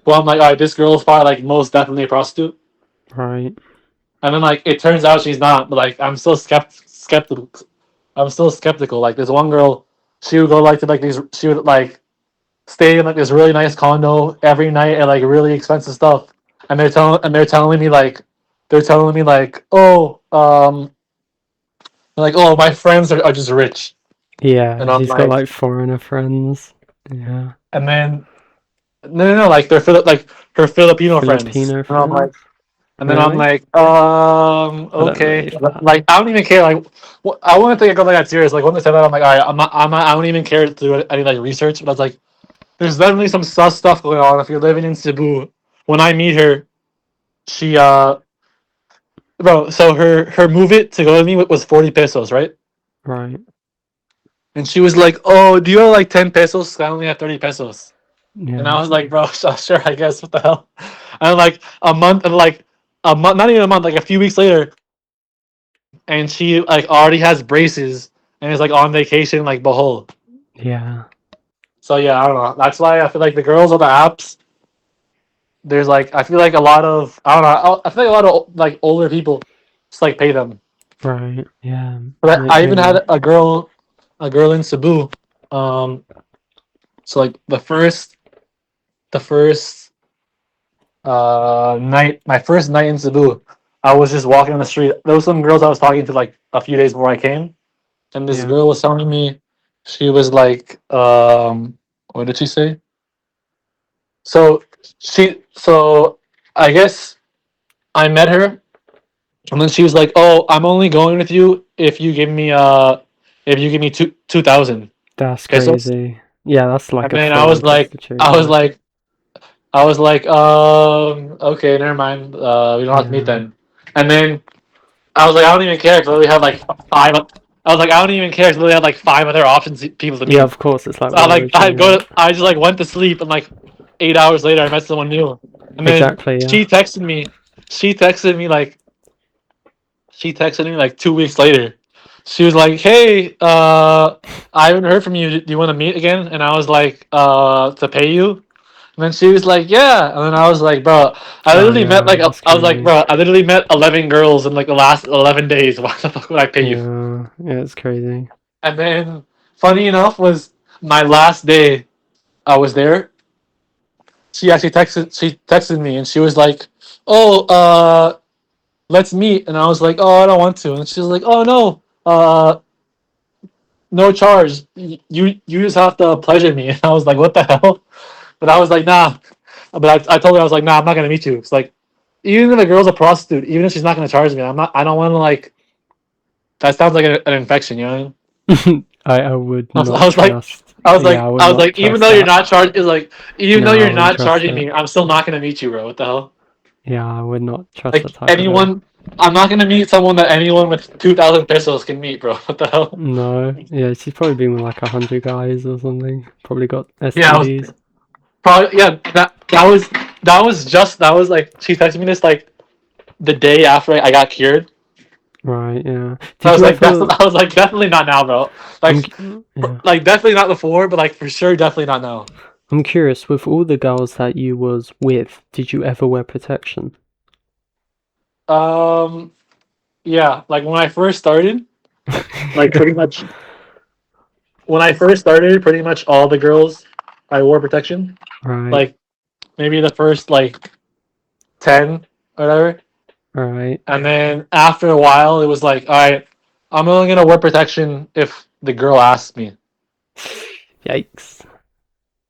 Speaker 2: who I'm like, all right, this girl is probably like most definitely a prostitute,
Speaker 1: right.
Speaker 2: and then like it turns out she's not, but like I'm still skeptical. I'm still skeptical. Like this one girl, she would go like to like these, she would like stay in like this really nice condo every night and like really expensive stuff, and they're telling me like like oh my friends are just rich, and
Speaker 1: Yeah,
Speaker 2: I'm
Speaker 1: she's got
Speaker 2: like,
Speaker 1: like foreigner friends. Yeah.
Speaker 2: and then no, like like her Filipino friends,
Speaker 1: Filipino
Speaker 2: and I'm like.
Speaker 1: friends?
Speaker 2: And then I'm
Speaker 1: Really?
Speaker 2: like,
Speaker 1: I don't
Speaker 2: okay.
Speaker 1: believe that.
Speaker 2: Like, I don't even care. Like, I wouldn't think I go like that serious. Like, when they said that, I'm like, all right, I don't even care to do any like research. But I was like, there's definitely some sus stuff going on. If you're living in Cebu, when I meet her, she bro. So her move it to go with me was 40 pesos, right?
Speaker 1: Right.
Speaker 2: And she was like, oh, do you have like 10 pesos? I only have 30 pesos. And
Speaker 1: Yeah.
Speaker 2: I was like, bro, sure, I guess. What the hell? And like a month, not even a month, like a few weeks later, and she like already has braces and is like on vacation like Bohol.
Speaker 1: Yeah.
Speaker 2: So yeah, I don't know. That's why I feel like the girls on the apps, there's like I feel like a lot of I don't know. I feel like a lot of like older people just like pay them.
Speaker 1: Right. Yeah.
Speaker 2: But I even
Speaker 1: Maybe.
Speaker 2: had a girl in Cebu. Um, so like the first night, my first night in Cebu, I was just walking on the street. There was some girls I was talking to like a few days before I came, and this
Speaker 1: Yeah.
Speaker 2: girl was telling me she was like what did she say So so I guess I met her, and then she was like, "Oh, I'm only going with you if you give me 2,000
Speaker 1: That's
Speaker 2: pesos."
Speaker 1: crazy. Yeah, that's like
Speaker 2: And
Speaker 1: a
Speaker 2: then
Speaker 1: full-on prostitute.
Speaker 2: I was
Speaker 1: Yeah.
Speaker 2: like, okay, never mind. We don't have to meet
Speaker 1: Yeah.
Speaker 2: then. And then I was like, I don't even care because we have like five. I was like, I don't even care because we had like five other options, people to
Speaker 1: Yeah,
Speaker 2: meet.
Speaker 1: of course. It's like,
Speaker 2: So
Speaker 1: why would you? Yeah.
Speaker 2: I just like went to sleep, and like 8 hours later, I met someone new. And then
Speaker 1: Exactly. Yeah.
Speaker 2: she texted me like, she texted me like 2 weeks later. She was like, "Hey, I haven't heard from you. Do you want to meet again?" And I was like, "To pay you." And then she was like, "Yeah." And then I was like, "Bro,
Speaker 1: Oh yeah, that's
Speaker 2: I was like,
Speaker 1: crazy.
Speaker 2: bro, I literally met 11 girls in like the last 11 days. Why the fuck would I pay you?"
Speaker 1: Yeah. Yeah, it's crazy.
Speaker 2: And then, funny enough, was my last day I was there. She texted me and she was like, "Oh, let's meet." And I was like, "Oh, I don't want to." And she was like, "Oh no, no charge. You just have to pleasure me." And I was like, "What the hell?" But I was like, "Nah." But I told her, I was like, "Nah, I'm not gonna meet you." It's like, even if the girl's a prostitute, even if she's not gonna charge me, I'm not. I don't want to like. That sounds like an infection, you know what I mean?
Speaker 1: I would
Speaker 2: I
Speaker 1: not
Speaker 2: was like,
Speaker 1: trust. Yeah, I would not
Speaker 2: even
Speaker 1: trust
Speaker 2: though you're
Speaker 1: that.
Speaker 2: not charged, is like, even though
Speaker 1: No, I
Speaker 2: you're
Speaker 1: wouldn't
Speaker 2: not
Speaker 1: trust
Speaker 2: charging
Speaker 1: it.
Speaker 2: me, I'm still not gonna meet you, bro. What the hell?
Speaker 1: Yeah, I would not trust that
Speaker 2: Like
Speaker 1: type of girl.
Speaker 2: anyone, I'm not gonna meet someone that anyone with 2,000 pesos can meet, bro. What the hell?
Speaker 1: No, yeah, she's probably been with like 100 guys or something. Probably got
Speaker 2: Yeah, I was
Speaker 1: STDs.
Speaker 2: probably yeah. That was like she texted me this like the day after I got cured.
Speaker 1: Right, yeah.
Speaker 2: I
Speaker 1: Did
Speaker 2: was
Speaker 1: you
Speaker 2: like,
Speaker 1: ever?
Speaker 2: I was like, definitely not now, bro.
Speaker 1: I'm,
Speaker 2: Like,
Speaker 1: yeah.
Speaker 2: definitely not before, but like for sure, definitely not now.
Speaker 1: I'm curious. With all the girls that you was with, did you ever wear protection?
Speaker 2: Um, yeah, like when I first started, like pretty much when I first started, pretty much all the girls I wore protection.
Speaker 1: Right,
Speaker 2: Like maybe the first like 10 or whatever,
Speaker 1: right.
Speaker 2: and then after a while, it was like, all right, I'm only gonna wear protection if the girl asks me.
Speaker 1: Yikes.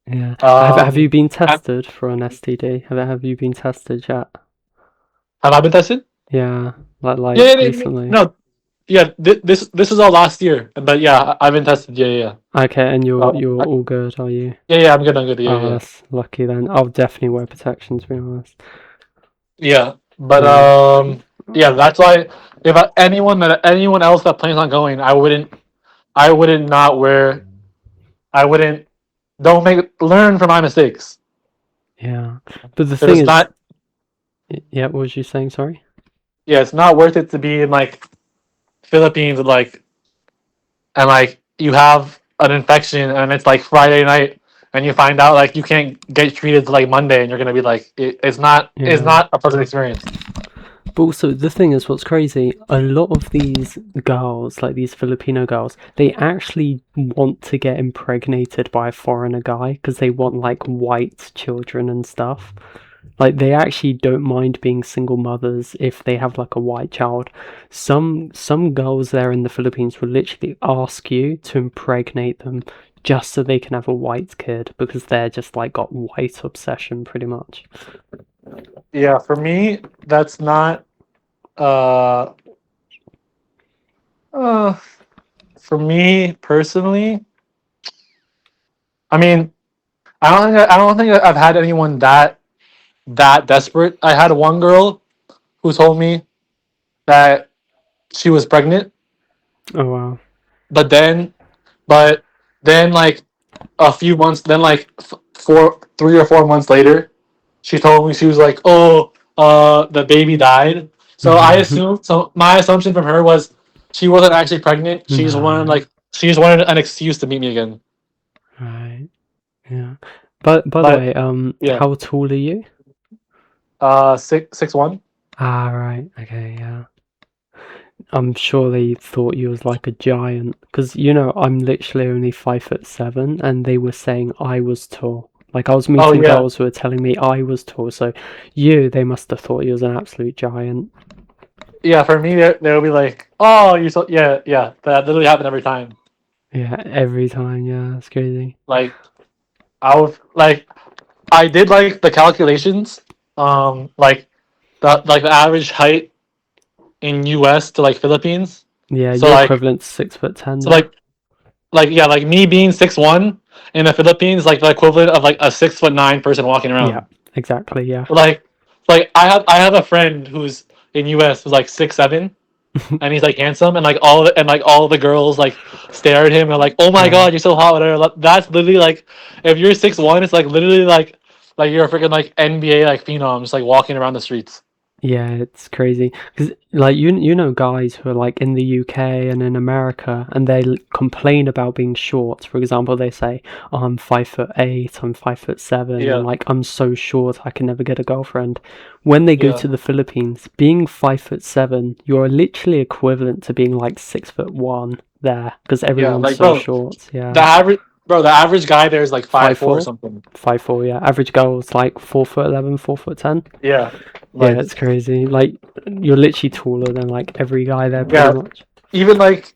Speaker 1: Yeah. Have
Speaker 2: Um,
Speaker 1: you been
Speaker 2: have
Speaker 1: tested for an STD? Have you been tested yet?
Speaker 2: have I been tested?
Speaker 1: Yeah, like
Speaker 2: Yeah,
Speaker 1: recently.
Speaker 2: no, yeah. This is all last year, but yeah, I've been tested. Yeah, yeah.
Speaker 1: Okay, and
Speaker 2: Uh,
Speaker 1: you're all good, are you?
Speaker 2: yeah, yeah. I'm good. I'm good. Yeah,
Speaker 1: Oh,
Speaker 2: yeah,
Speaker 1: that's lucky then. I'll definitely wear protection to be honest.
Speaker 2: yeah. But
Speaker 1: Yeah.
Speaker 2: yeah. That's why if anyone else that plans on going, I wouldn't not wear. I wouldn't. Don't learn from my mistakes.
Speaker 1: Yeah. But the
Speaker 2: Because
Speaker 1: thing
Speaker 2: it's
Speaker 1: is,
Speaker 2: not.
Speaker 1: yeah, what was you saying? Sorry?
Speaker 2: Yeah, it's not worth it to be in like Philippines with like and like you have an infection and it's like Friday night and you find out like you can't get treated till like Monday and you're gonna be like it's
Speaker 1: Yeah.
Speaker 2: not a pleasant experience.
Speaker 1: But also, the thing is, what's crazy, a lot of these girls, like these Filipino girls, they actually want to get impregnated by a foreigner guy because they want like white children and stuff. Like they actually don't mind being single mothers if they have like a white child. Some girls there in the Philippines will literally ask you to impregnate them just so they can have a white kid because they're just like got white obsession pretty much.
Speaker 2: Yeah, for me that's not uh uh for me personally, I mean I don't think I've had anyone that desperate. I had one girl who told me that she was pregnant,
Speaker 1: Oh wow.
Speaker 2: but then but then like a few months then like 3 or 4 months later she told me she was like, "Oh, the baby died." So my assumption from her was she wasn't actually pregnant.
Speaker 1: No.
Speaker 2: She just wanted an excuse to meet me again.
Speaker 1: Right. Yeah. But by the
Speaker 2: But
Speaker 1: way,
Speaker 2: yeah,
Speaker 1: how tall are you?
Speaker 2: 6'1".
Speaker 1: Ah, right. Okay, yeah. I'm sure they thought you was like a giant because I'm literally only 5'7", and they were saying I was tall. Like I was
Speaker 2: Oh
Speaker 1: meeting
Speaker 2: yeah,
Speaker 1: girls who were telling me I was tall, so they must have thought you was an absolute giant.
Speaker 2: yeah. For me, they'll be like, "Oh, you're so yeah, yeah." That literally happened every time.
Speaker 1: Yeah, every time. Yeah, that's crazy.
Speaker 2: Like I would like I did like the calculations. Like the average height in U.S. to like Philippines.
Speaker 1: Yeah,
Speaker 2: So
Speaker 1: you're
Speaker 2: like
Speaker 1: equivalent to 6'10"
Speaker 2: so
Speaker 1: there.
Speaker 2: like yeah, like me being 6'1" in the Philippines, like the equivalent of like a 6'9" person walking
Speaker 1: Yeah,
Speaker 2: around.
Speaker 1: exactly. Yeah.
Speaker 2: Like I have a friend who's in U.S. who's like 6'7", and he's like handsome, and like all the girls like stare at him and like, oh my
Speaker 1: Right.
Speaker 2: god, you're so hot, whatever. That's literally like, if you're 6'1", it's like literally like you're a freaking like NBA like phenom, just like walking around the streets.
Speaker 1: Yeah, it's crazy because like you know guys who are like in the UK and in America and they complain about being short. For example, they say, "Oh, I'm 5'8", I'm 5'7", and
Speaker 2: Yeah,
Speaker 1: like I'm so short I can never get a girlfriend. When they go
Speaker 2: yeah,
Speaker 1: to the Philippines, being 5'7", you're literally equivalent to being like 6'1" there because
Speaker 2: yeah.
Speaker 1: everyone's
Speaker 2: Like
Speaker 1: so
Speaker 2: bro,
Speaker 1: short.
Speaker 2: the
Speaker 1: Yeah,
Speaker 2: average the average guy there is like 5'4" or
Speaker 1: 5'4",
Speaker 2: something.
Speaker 1: 5'4". Yeah, average girl's like 4'11", 4'10".
Speaker 2: Yeah,
Speaker 1: Yeah,
Speaker 2: like
Speaker 1: it's crazy. Like you're literally taller than like every guy there, pretty
Speaker 2: yeah.
Speaker 1: much.
Speaker 2: Even like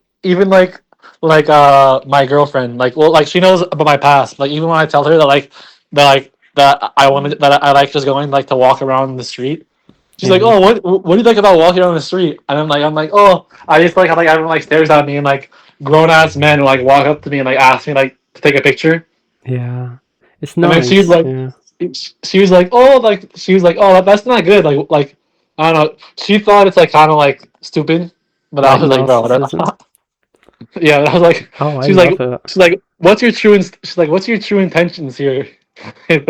Speaker 2: my girlfriend, like, well, like she knows about my past. Like even when I tell her that I wanted that I like just going like to walk around the street, she's like,
Speaker 1: Yeah,
Speaker 2: oh, what do you like about walking around the street? And I'm like, oh, I just like how like everyone like stares at me, and like grown ass men like walk up to me and like ask me like to take a picture.
Speaker 1: yeah. It's
Speaker 2: And then she's
Speaker 1: nice.
Speaker 2: like,
Speaker 1: Yeah,
Speaker 2: she was like, oh, that's not good. Like I don't know. She thought it's like kind of like stupid, but I
Speaker 1: like
Speaker 2: was like, bro, whatever.
Speaker 1: narcissism.
Speaker 2: Yeah, and I was like,
Speaker 1: Oh, I
Speaker 2: she's like,
Speaker 1: love it.
Speaker 2: she's like, what's your true intentions here?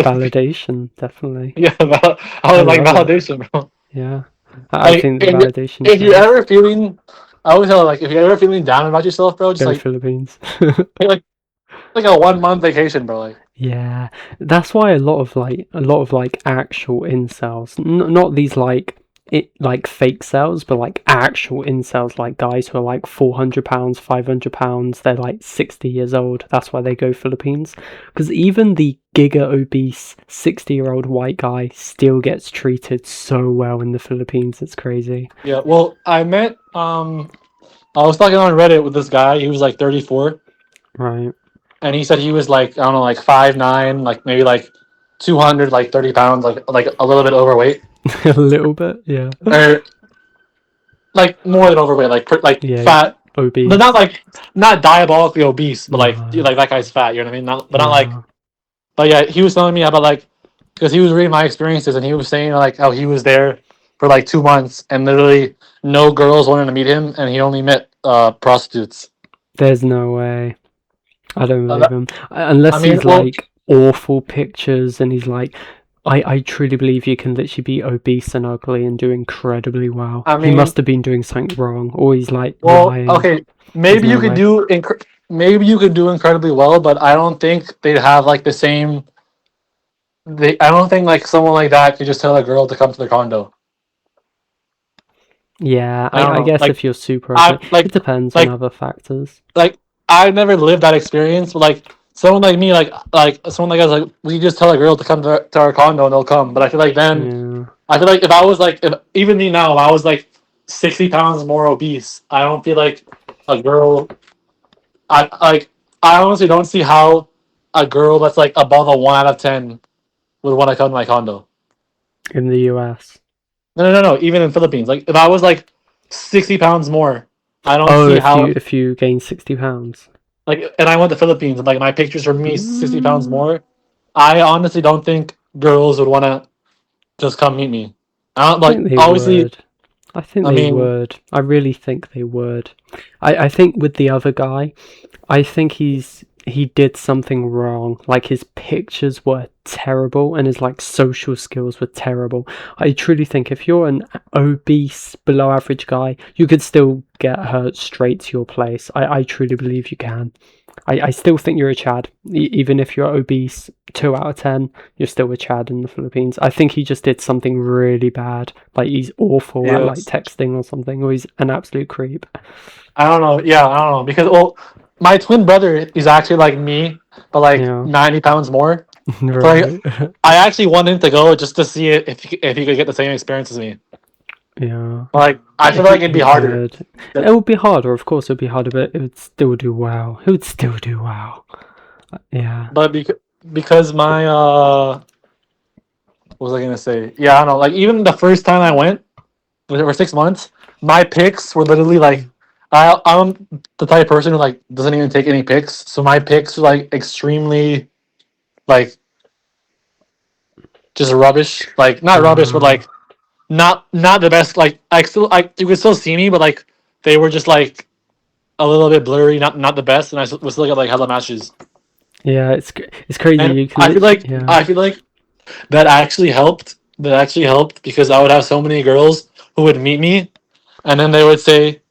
Speaker 1: Validation, definitely.
Speaker 2: Yeah, I
Speaker 1: I
Speaker 2: was like
Speaker 1: love it.
Speaker 2: validation, bro.
Speaker 1: Yeah, I
Speaker 2: Like
Speaker 1: think the validation's
Speaker 2: if you're
Speaker 1: nice.
Speaker 2: ever feeling, I always tell her, like, if you're ever feeling down about yourself, bro, just
Speaker 1: Go
Speaker 2: like
Speaker 1: Philippines.
Speaker 2: take like a 1 month vacation, bro. Like,
Speaker 1: Yeah, that's why a lot of like actual incels, not these like like fake cells, but like actual incels, like guys who are like 400 pounds, 500 pounds. They're like 60 years old. That's why they go Philippines, because even the giga obese 60-year-old white guy still gets treated so well in the Philippines. It's crazy.
Speaker 2: yeah. Well, I was talking on Reddit with this guy. He was like 34,
Speaker 1: Right.
Speaker 2: and he said he was like, I don't know, like 5'9", like maybe like 200, like 30 pounds, like a little bit overweight,
Speaker 1: A little bit, yeah.
Speaker 2: or like more than overweight, like
Speaker 1: Yeah,
Speaker 2: fat, but not
Speaker 1: obese.
Speaker 2: like not diabolically obese, but like
Speaker 1: No,
Speaker 2: like that guy's fat. You know what I mean? But not like.
Speaker 1: yeah.
Speaker 2: But yeah, he was telling me about like, because he was reading my experiences, and he was saying like how he was there for like 2 months, and literally no girls wanted to meet him, and he only met prostitutes.
Speaker 1: There's no way. I don't believe
Speaker 2: That,
Speaker 1: him.
Speaker 2: I
Speaker 1: Unless
Speaker 2: mean,
Speaker 1: he's
Speaker 2: well,
Speaker 1: like awful pictures and he's like, I truly believe you can literally be obese and ugly and do incredibly well.
Speaker 2: I
Speaker 1: He
Speaker 2: mean,
Speaker 1: must have been doing something wrong, or he's like
Speaker 2: well,
Speaker 1: lying.
Speaker 2: okay,
Speaker 1: There's
Speaker 2: maybe
Speaker 1: no
Speaker 2: you could
Speaker 1: way.
Speaker 2: maybe you could do incredibly well, but I don't think they'd have like the same. I don't think like someone like that could just tell a girl to come to their condo.
Speaker 1: Yeah,
Speaker 2: I don't
Speaker 1: I
Speaker 2: know,
Speaker 1: guess if you're super
Speaker 2: I
Speaker 1: ugly,
Speaker 2: like
Speaker 1: it depends on
Speaker 2: like
Speaker 1: other factors.
Speaker 2: like I never lived that experience, but like someone like me, like someone like us, like we just tell a girl to come to our condo and they'll come. But
Speaker 1: Yeah,
Speaker 2: I feel like if I was like, if even me now, if I was like 60 pounds more obese, I don't feel like a girl. I honestly don't see how a girl that's like above a 1 out of 10 would want to come to my condo.
Speaker 1: in the US.
Speaker 2: No. Even in Philippines, like if I was like 60 pounds more, I don't
Speaker 1: Oh,
Speaker 2: see
Speaker 1: if
Speaker 2: how.
Speaker 1: you gain 60 pounds.
Speaker 2: Like, and I went to Philippines, and like my pictures for me 60 pounds
Speaker 1: Mm,
Speaker 2: more. I honestly don't think girls would want to just come meet me. I don't
Speaker 1: I
Speaker 2: like
Speaker 1: think they
Speaker 2: obviously.
Speaker 1: would. I think
Speaker 2: I
Speaker 1: they
Speaker 2: mean,
Speaker 1: would. I really think they would. I think with the other guy, I think he did something wrong. Like his pictures were terrible and his like social skills were terrible. I truly think if you're an obese, below average guy, you could still get her straight to your place. I truly believe you can. I still think you're a Chad. Even if you're obese, 2 out of 10, you're still a Chad in the Philippines. I think he just did something really bad. Like he's awful at like
Speaker 2: yes.
Speaker 1: texting or something, or he's an absolute creep.
Speaker 2: I don't know. Yeah, I don't know because well, my twin brother is actually like me, but like
Speaker 1: Yeah,
Speaker 2: 90 pounds more. So like,
Speaker 1: right.
Speaker 2: I actually wanted to go just to see it if he could get the same experience as me.
Speaker 1: Yeah,
Speaker 2: Like, I feel like it'd be
Speaker 1: he
Speaker 2: harder.
Speaker 1: could. It would be harder, of course. It would be harder, but it would still do well. It would still do well. Yeah,
Speaker 2: But because my What was I gonna say? Yeah, I don't know. Like even the first time I went for 6 months, my pics were literally like, I'm the type of person who like doesn't even take any pics. So my pics were like extremely like just rubbish. Like not rubbish, but
Speaker 1: Wow.
Speaker 2: like not the best. Like I still you could still see me, but like they were just like a little bit blurry, not the best. And was still get like hella matches.
Speaker 1: Yeah, it's crazy.
Speaker 2: And
Speaker 1: You can literally, yeah.
Speaker 2: I feel like that actually helped. That actually helped because I would have so many girls who would meet me, and then they would say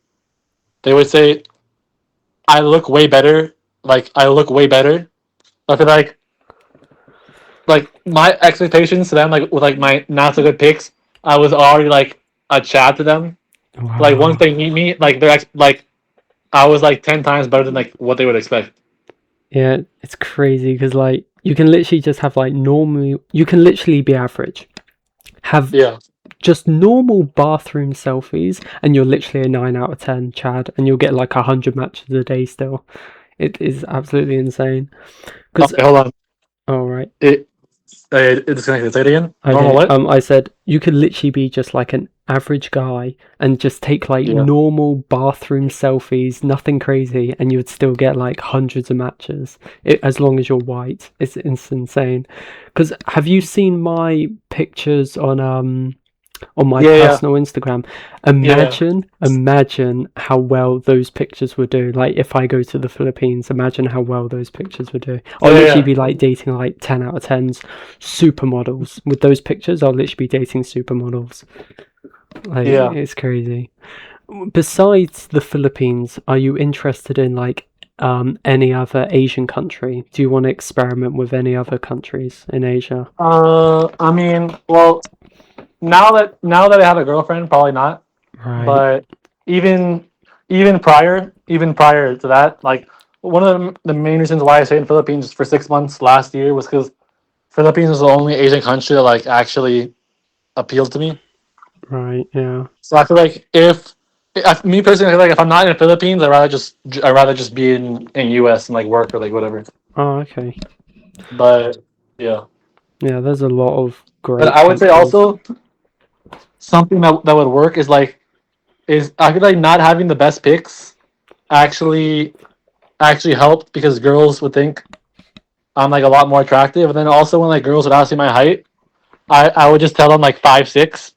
Speaker 2: I look way better. Like I look way better. I feel like my expectations to them, like with like my not so good picks, I was already like a Chad to them. Like once
Speaker 1: Wow.
Speaker 2: they meet me, like like I was like 10 times better than like what they would expect.
Speaker 1: Yeah, it's crazy because like you can literally just have like normal. You can literally be average. Have
Speaker 2: Yeah.
Speaker 1: just normal bathroom selfies, and you're literally a 9 out of 10 Chad, and you'll get like 100 matches a day still. It is absolutely insane. Because
Speaker 2: Okay, hold on.
Speaker 1: all right.
Speaker 2: It it disconnected. Say it again. Normal
Speaker 1: Okay,
Speaker 2: what?
Speaker 1: I said you could literally be just like an average guy and just take like
Speaker 2: Yeah.
Speaker 1: normal bathroom selfies, nothing crazy, and you would still get like hundreds of matches as long as you're white. It's insane. Because have you seen my pictures on my
Speaker 2: Yeah. Yeah.
Speaker 1: personal Instagram?
Speaker 2: Yeah.
Speaker 1: Imagine how well those pictures would do. Like if I go to the Philippines, imagine how well those pictures would do. I'll
Speaker 2: Yeah.
Speaker 1: literally
Speaker 2: Yeah.
Speaker 1: be like dating like 10 out of 10s supermodels. With those pictures, I'll literally be dating supermodels. Like
Speaker 2: Yeah.
Speaker 1: it's crazy. Besides the Philippines, are you interested in like any other Asian country? Do you want to experiment with any other countries in Asia?
Speaker 2: I mean, well, now that I have a girlfriend, probably not.
Speaker 1: Right,
Speaker 2: But even even prior to that, like one of the main reasons why I stayed in Philippines for 6 months last year was because Philippines was the only Asian country that like actually appealed to me.
Speaker 1: right, yeah.
Speaker 2: So I feel like if me personally, I feel like if I'm not in the Philippines, I'd rather just be in US and like work or like whatever.
Speaker 1: Oh, okay.
Speaker 2: But yeah,
Speaker 1: Yeah, there's a lot of
Speaker 2: but
Speaker 1: great
Speaker 2: I would say
Speaker 1: countries.
Speaker 2: also something that would work is I feel like not having the best picks actually helped because girls would think I'm like a lot more attractive. And then also when like girls would ask me my height, I would just tell them like 5'6".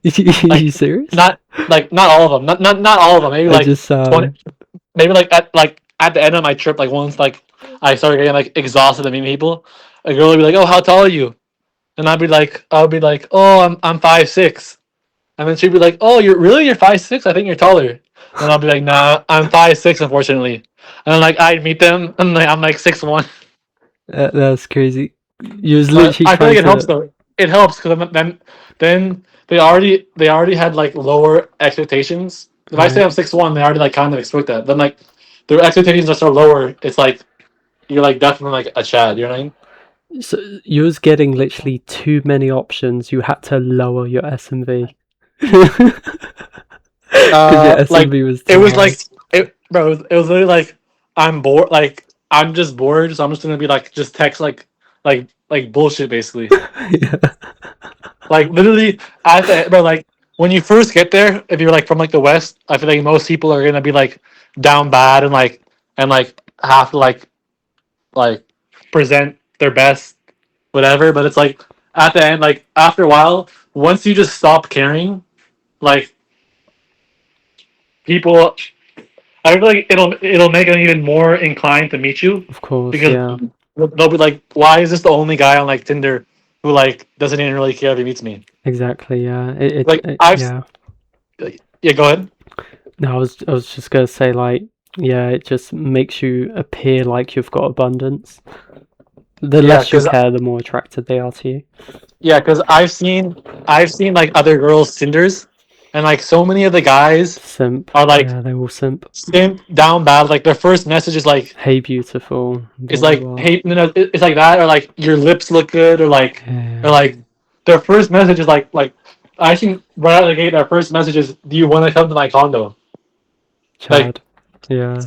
Speaker 1: You
Speaker 2: Like
Speaker 1: serious?
Speaker 2: not not all of them, not all of them. Maybe
Speaker 1: I
Speaker 2: like
Speaker 1: just
Speaker 2: 20. Maybe like at the end of my trip, like once like I started getting like exhausted of meeting people, a girl would be like, "Oh, how tall are you?" And I'll be like, "Oh, I'm 5'6". And then she'd be like, "Oh, you're 5'6"? I think you're taller." And I'll be like, "Nah, I'm 5'6", unfortunately. And then like I'd meet them, and like I'm like 6'1".
Speaker 1: that's crazy. You was
Speaker 2: But
Speaker 1: literally
Speaker 2: I feel like
Speaker 1: trying
Speaker 2: it helps
Speaker 1: to.
Speaker 2: though. It helps because then they already had like lower expectations. If I say
Speaker 1: Right.
Speaker 2: I'm 6'1", they already like kind of expect that. Then like their expectations are so lower. It's like you're like definitely like a Chad. You know what I mean?
Speaker 1: So you was getting literally too many options. You had to lower your SMV because your
Speaker 2: Like
Speaker 1: SMV was
Speaker 2: it
Speaker 1: too
Speaker 2: was
Speaker 1: high.
Speaker 2: like bro. It was literally like I'm bored. Like I'm just bored, so I'm just gonna be like just text like bullshit basically.
Speaker 1: Yeah.
Speaker 2: Like literally, bro, like when you first get there, if you're like from like the west, I feel like most people are gonna be like down bad and like have to like present their best, whatever. But it's like at the end, like after a while, once you just stop caring, like people, I feel like it'll make them even more inclined to meet you
Speaker 1: Of course,
Speaker 2: because
Speaker 1: yeah,
Speaker 2: they'll be like, why is this the only guy on like Tinder who like doesn't even really care if he meets me?
Speaker 1: exactly, yeah.
Speaker 2: Like
Speaker 1: Yeah.
Speaker 2: yeah, go ahead.
Speaker 1: No, I was just gonna say like, yeah, it just makes you appear like you've got abundance. The
Speaker 2: Yeah,
Speaker 1: less you
Speaker 2: because
Speaker 1: care, the more attracted they are to you.
Speaker 2: I've seen like other girls' Tinders, and like so many of the guys
Speaker 1: Simp,
Speaker 2: are like
Speaker 1: yeah, they will simp.
Speaker 2: simp down bad. Like their first message
Speaker 1: Hey, beautiful,
Speaker 2: is
Speaker 1: blah blah
Speaker 2: like
Speaker 1: blah.
Speaker 2: hey, no, it's like that, or like your lips look good, or
Speaker 1: Yeah,
Speaker 2: like their first message is like I think right out of the gate, their first message is, "Do you want to come to my condo?" Like
Speaker 1: Chad. Yeah,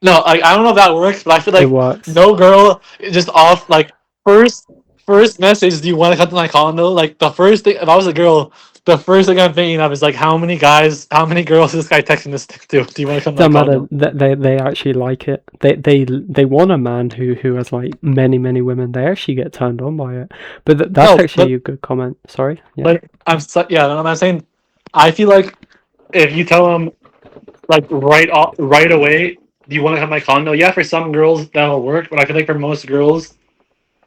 Speaker 2: no, like I don't know if that works, but I feel
Speaker 1: it
Speaker 2: like
Speaker 1: works.
Speaker 2: no girl is just off like first. first message, do you want to come to my condo? Like the first thing, if I was a girl, the first thing I'm thinking of is like, how many girls is this guy texting this to? Do you want to come to my
Speaker 1: Don't matter.
Speaker 2: condo?
Speaker 1: They actually like it. They want a man who has like many women. They actually get turned on by it. But that's
Speaker 2: No,
Speaker 1: actually a good comment. Sorry. Yeah.
Speaker 2: but yeah, I'm saying, I feel like if you tell them like right away, do you want to come to my condo? Yeah, for some girls that'll work, but I feel like for most girls,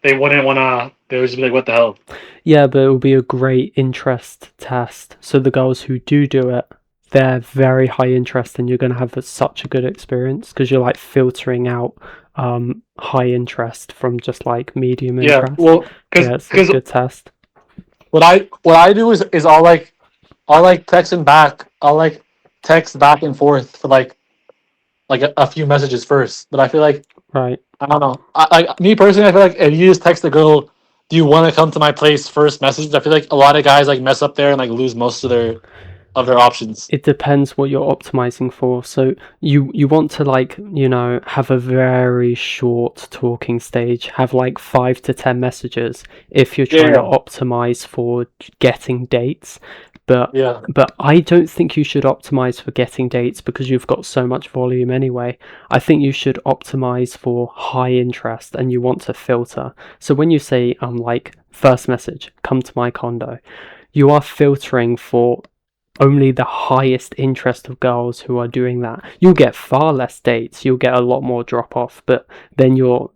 Speaker 2: they wouldn't wanna. They would just be like, "What the hell?"
Speaker 1: Yeah, but it will be a great interest test. So the girls who do it, they're very high interest, and you're going to have such a good experience because you're like filtering out high interest from just like medium
Speaker 2: Yeah,
Speaker 1: interest.
Speaker 2: well,
Speaker 1: Yeah, it's a
Speaker 2: because
Speaker 1: good test.
Speaker 2: what I do is I'll like text him back. I'll like text back and forth for like a few messages first. But I feel like
Speaker 1: Right.
Speaker 2: I don't know. Like me personally, I feel like if you just text the girl, "Do you want to come to my place?" first message, I feel like a lot of guys like mess up there and like lose most of their options.
Speaker 1: It depends what you're optimizing for. So you want to like, have a very short talking stage, have like 5 to 10 messages if you're trying to
Speaker 2: Yeah,
Speaker 1: optimize for getting dates. But
Speaker 2: yeah,
Speaker 1: but I don't think you should optimize for getting dates because you've got so much volume anyway. I think you should optimize for high interest and you want to filter. So when you say like first message, come to my condo, you are filtering for only the highest interest of girls who are doing that. You'll get far less dates, you'll get a lot more drop off, but then you're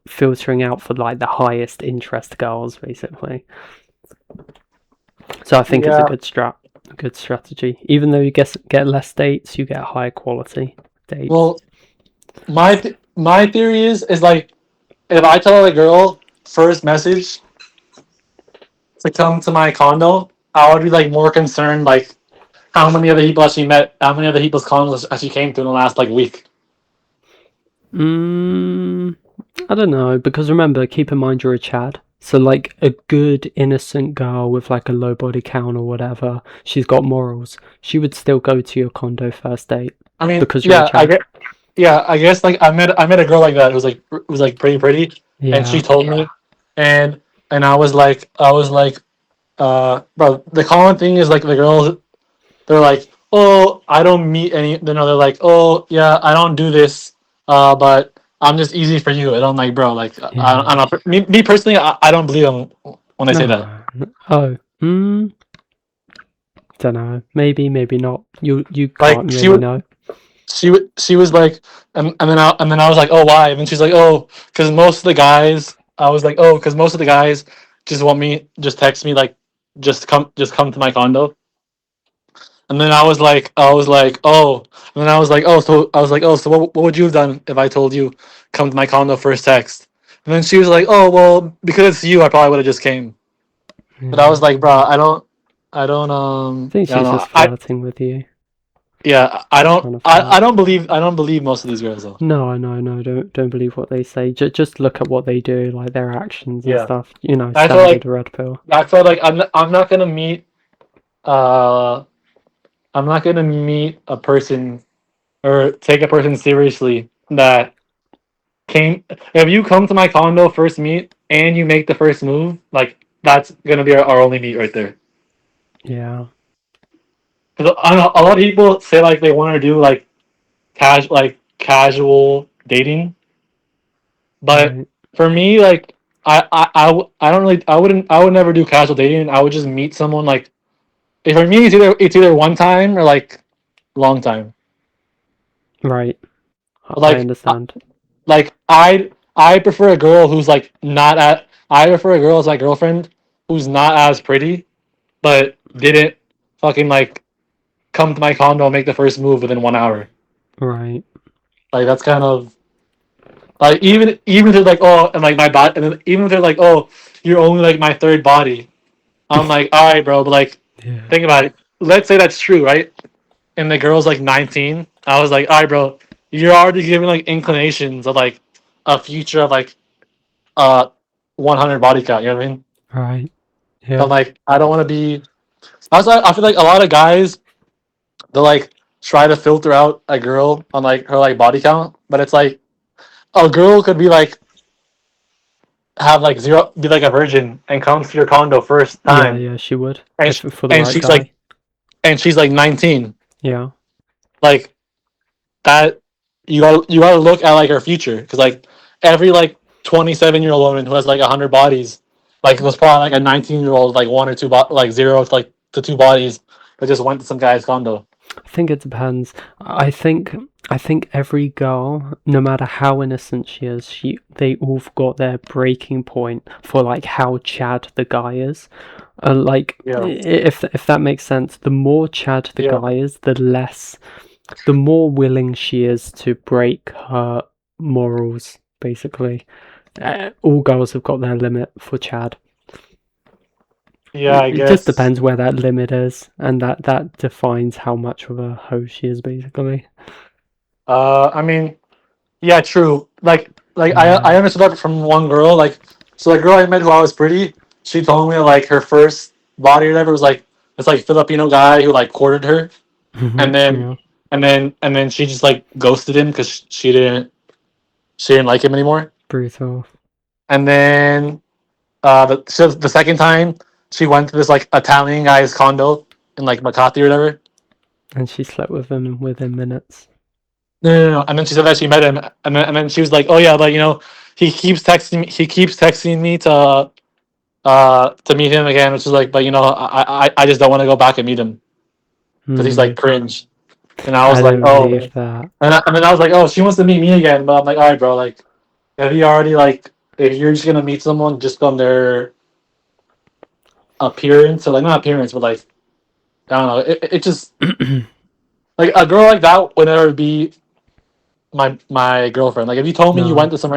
Speaker 1: filtering out for like the highest interest girls basically. So I think it's a
Speaker 2: yeah.
Speaker 1: good strategy. Even though you get less dates, you get higher quality dates.
Speaker 2: Well, my theory is like if I tell a girl first message to come to my condo, I would be like more concerned like how many other people she met, how many other people's condos she came to in the last like week.
Speaker 1: Mm, I don't know, because remember, keep in mind you're a Chad. So like a good innocent girl with like a low body count or whatever, she's got morals. She would still go to your condo first date
Speaker 2: I mean,
Speaker 1: because you're a Chad.
Speaker 2: I guess like I met a girl like that who was like pretty, and she
Speaker 1: Yeah.
Speaker 2: told me, and I was like, bro, the common thing is like the girls, they're like, oh, I don't meet any. They're like, oh yeah, I don't do this, but I'm just easy for you. And I'm like, bro, like I'm
Speaker 1: Yeah.
Speaker 2: not, me personally, I don't believe them when they say that.
Speaker 1: No. Oh. Don't know. Maybe not. You
Speaker 2: Like
Speaker 1: can't really know.
Speaker 2: she was like, and then I was like, oh why? And then she's like, oh, because most of the guys. I was like, oh, because most of the guys just text me like, just come to my condo. And then I was like, oh, and then I was like, oh, so what would you have done if I told you come to my condo first text? And then she was like, oh, well, because it's you, I probably would have just came. But I
Speaker 1: Yeah.
Speaker 2: was like, bro,
Speaker 1: I think
Speaker 2: I don't
Speaker 1: she's
Speaker 2: know,
Speaker 1: just flirting with you.
Speaker 2: yeah,
Speaker 1: Just trying to flirt.
Speaker 2: I don't believe most of these girls though.
Speaker 1: No, no, no. Don't believe what they say. Just look at what they do, like their actions and
Speaker 2: Yeah,
Speaker 1: stuff.
Speaker 2: I feel
Speaker 1: Standard
Speaker 2: like
Speaker 1: red pill.
Speaker 2: I'm not gonna meet uh I'm not gonna meet a person or take a person seriously that came. If you come to my condo first meet and you make the first move, like that's gonna be our only meet right there.
Speaker 1: Yeah.
Speaker 2: Because a lot of people say like they want to do like casual dating, but
Speaker 1: Right.
Speaker 2: for me, like I don't really I would never do casual dating. I would just meet someone like if for me it's either one time or like long time.
Speaker 1: Right. I
Speaker 2: Like
Speaker 1: understand.
Speaker 2: I prefer a girl who's like not at I prefer a girl as my girlfriend who's not as pretty but didn't fucking like come to my condo and make the first move within 1 hour.
Speaker 1: Right.
Speaker 2: Like that's kind of like even if they're like oh and like my body and then even if they're like oh you're only like my third body. I'm like all right bro but like
Speaker 1: Yeah.
Speaker 2: think about it. Let's say that's true right and the girl's like 19. I was like all right bro you're already giving like inclinations of like a future of like uh 100 body count. You know what I mean?
Speaker 1: Right.
Speaker 2: So
Speaker 1: Yeah.
Speaker 2: like I don't want to be. I feel like a lot of guys they like try to filter out a girl on like her like body count, but it's like a girl could be like have like zero, be like a virgin, and comes to your condo first
Speaker 1: Yeah,
Speaker 2: time,
Speaker 1: yeah, she would
Speaker 2: and
Speaker 1: if for the
Speaker 2: and
Speaker 1: right
Speaker 2: she's
Speaker 1: guy.
Speaker 2: like 19,
Speaker 1: Yeah.
Speaker 2: like that, you gotta look at like her future, because like every like 27-year-old woman who has like 100 bodies, like was probably like a 19-year-old, like one or two like zero to like to two bodies that just went to some guy's condo.
Speaker 1: I think it depends. I think every girl, no matter how innocent she is, they all got their breaking point for like how Chad the guy is. Like
Speaker 2: Yeah,
Speaker 1: if that makes sense, the more Chad the
Speaker 2: yeah,
Speaker 1: guy is, the more willing she is to break her morals. Basically, all girls have got their limit for Chad.
Speaker 2: yeah. I
Speaker 1: It just
Speaker 2: guess.
Speaker 1: depends where that limit is, and that defines how much of a hoe she is, basically.
Speaker 2: I mean, yeah, true. Like I
Speaker 1: Yeah.
Speaker 2: understood that from one girl. Like, so the girl I met who I was pretty, she told me like her first body or whatever was like this like Filipino guy who like courted her, and then
Speaker 1: Yeah.
Speaker 2: and then she just like ghosted him because she didn't like him anymore.
Speaker 1: Brutal.
Speaker 2: And then the second time she went to this like Italian guy's condo in like Makati or whatever.
Speaker 1: And she slept with him within minutes.
Speaker 2: No. And then she said that she met him, and then she was like, "Oh yeah, but he keeps texting me to meet him again," which is like, but I just don't want to go back and meet him because he's
Speaker 1: Hmm.
Speaker 2: like cringe. And I was
Speaker 1: I
Speaker 2: like,
Speaker 1: don't
Speaker 2: oh,
Speaker 1: believe that.
Speaker 2: and then I was like, oh, she wants to meet me again, but I'm like, all right, bro, like if you already like if you're just gonna meet someone just on their appearance, or like not appearance, but like I don't know, it just like a girl like that would never be my girlfriend. Like if you told me you
Speaker 1: No.
Speaker 2: went to some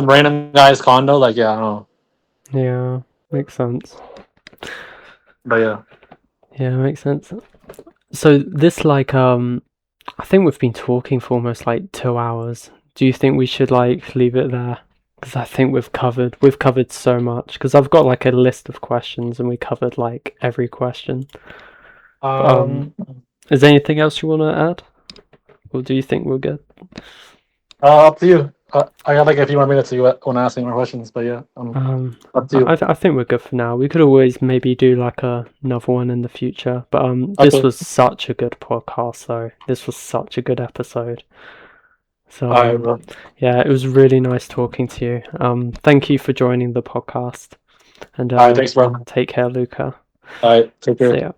Speaker 2: random guy's condo, like yeah, I don't know,
Speaker 1: Yeah. Makes sense.
Speaker 2: but yeah.
Speaker 1: Yeah, makes sense. So this like I think we've been talking for almost like 2 hours. Do you think we should like leave it there? Because I think we've covered so much. Because I've got like a list of questions and we covered like every question. But,
Speaker 2: Um,
Speaker 1: is there anything else you want to add, or do you think we're good?
Speaker 2: up to you. I got like a few more minutes if you want to ask any more questions, but yeah, up to you.
Speaker 1: I think we're good for now. We could always maybe do like another one in the future. But this
Speaker 2: Okay,
Speaker 1: was such a good podcast, though. This was such a good episode. So
Speaker 2: all right, bro.
Speaker 1: yeah, it was really nice talking to you. Thank you for joining the podcast, and
Speaker 2: All right, thanks, bro.
Speaker 1: take care, Luca.
Speaker 2: All right, take care.
Speaker 1: See ya.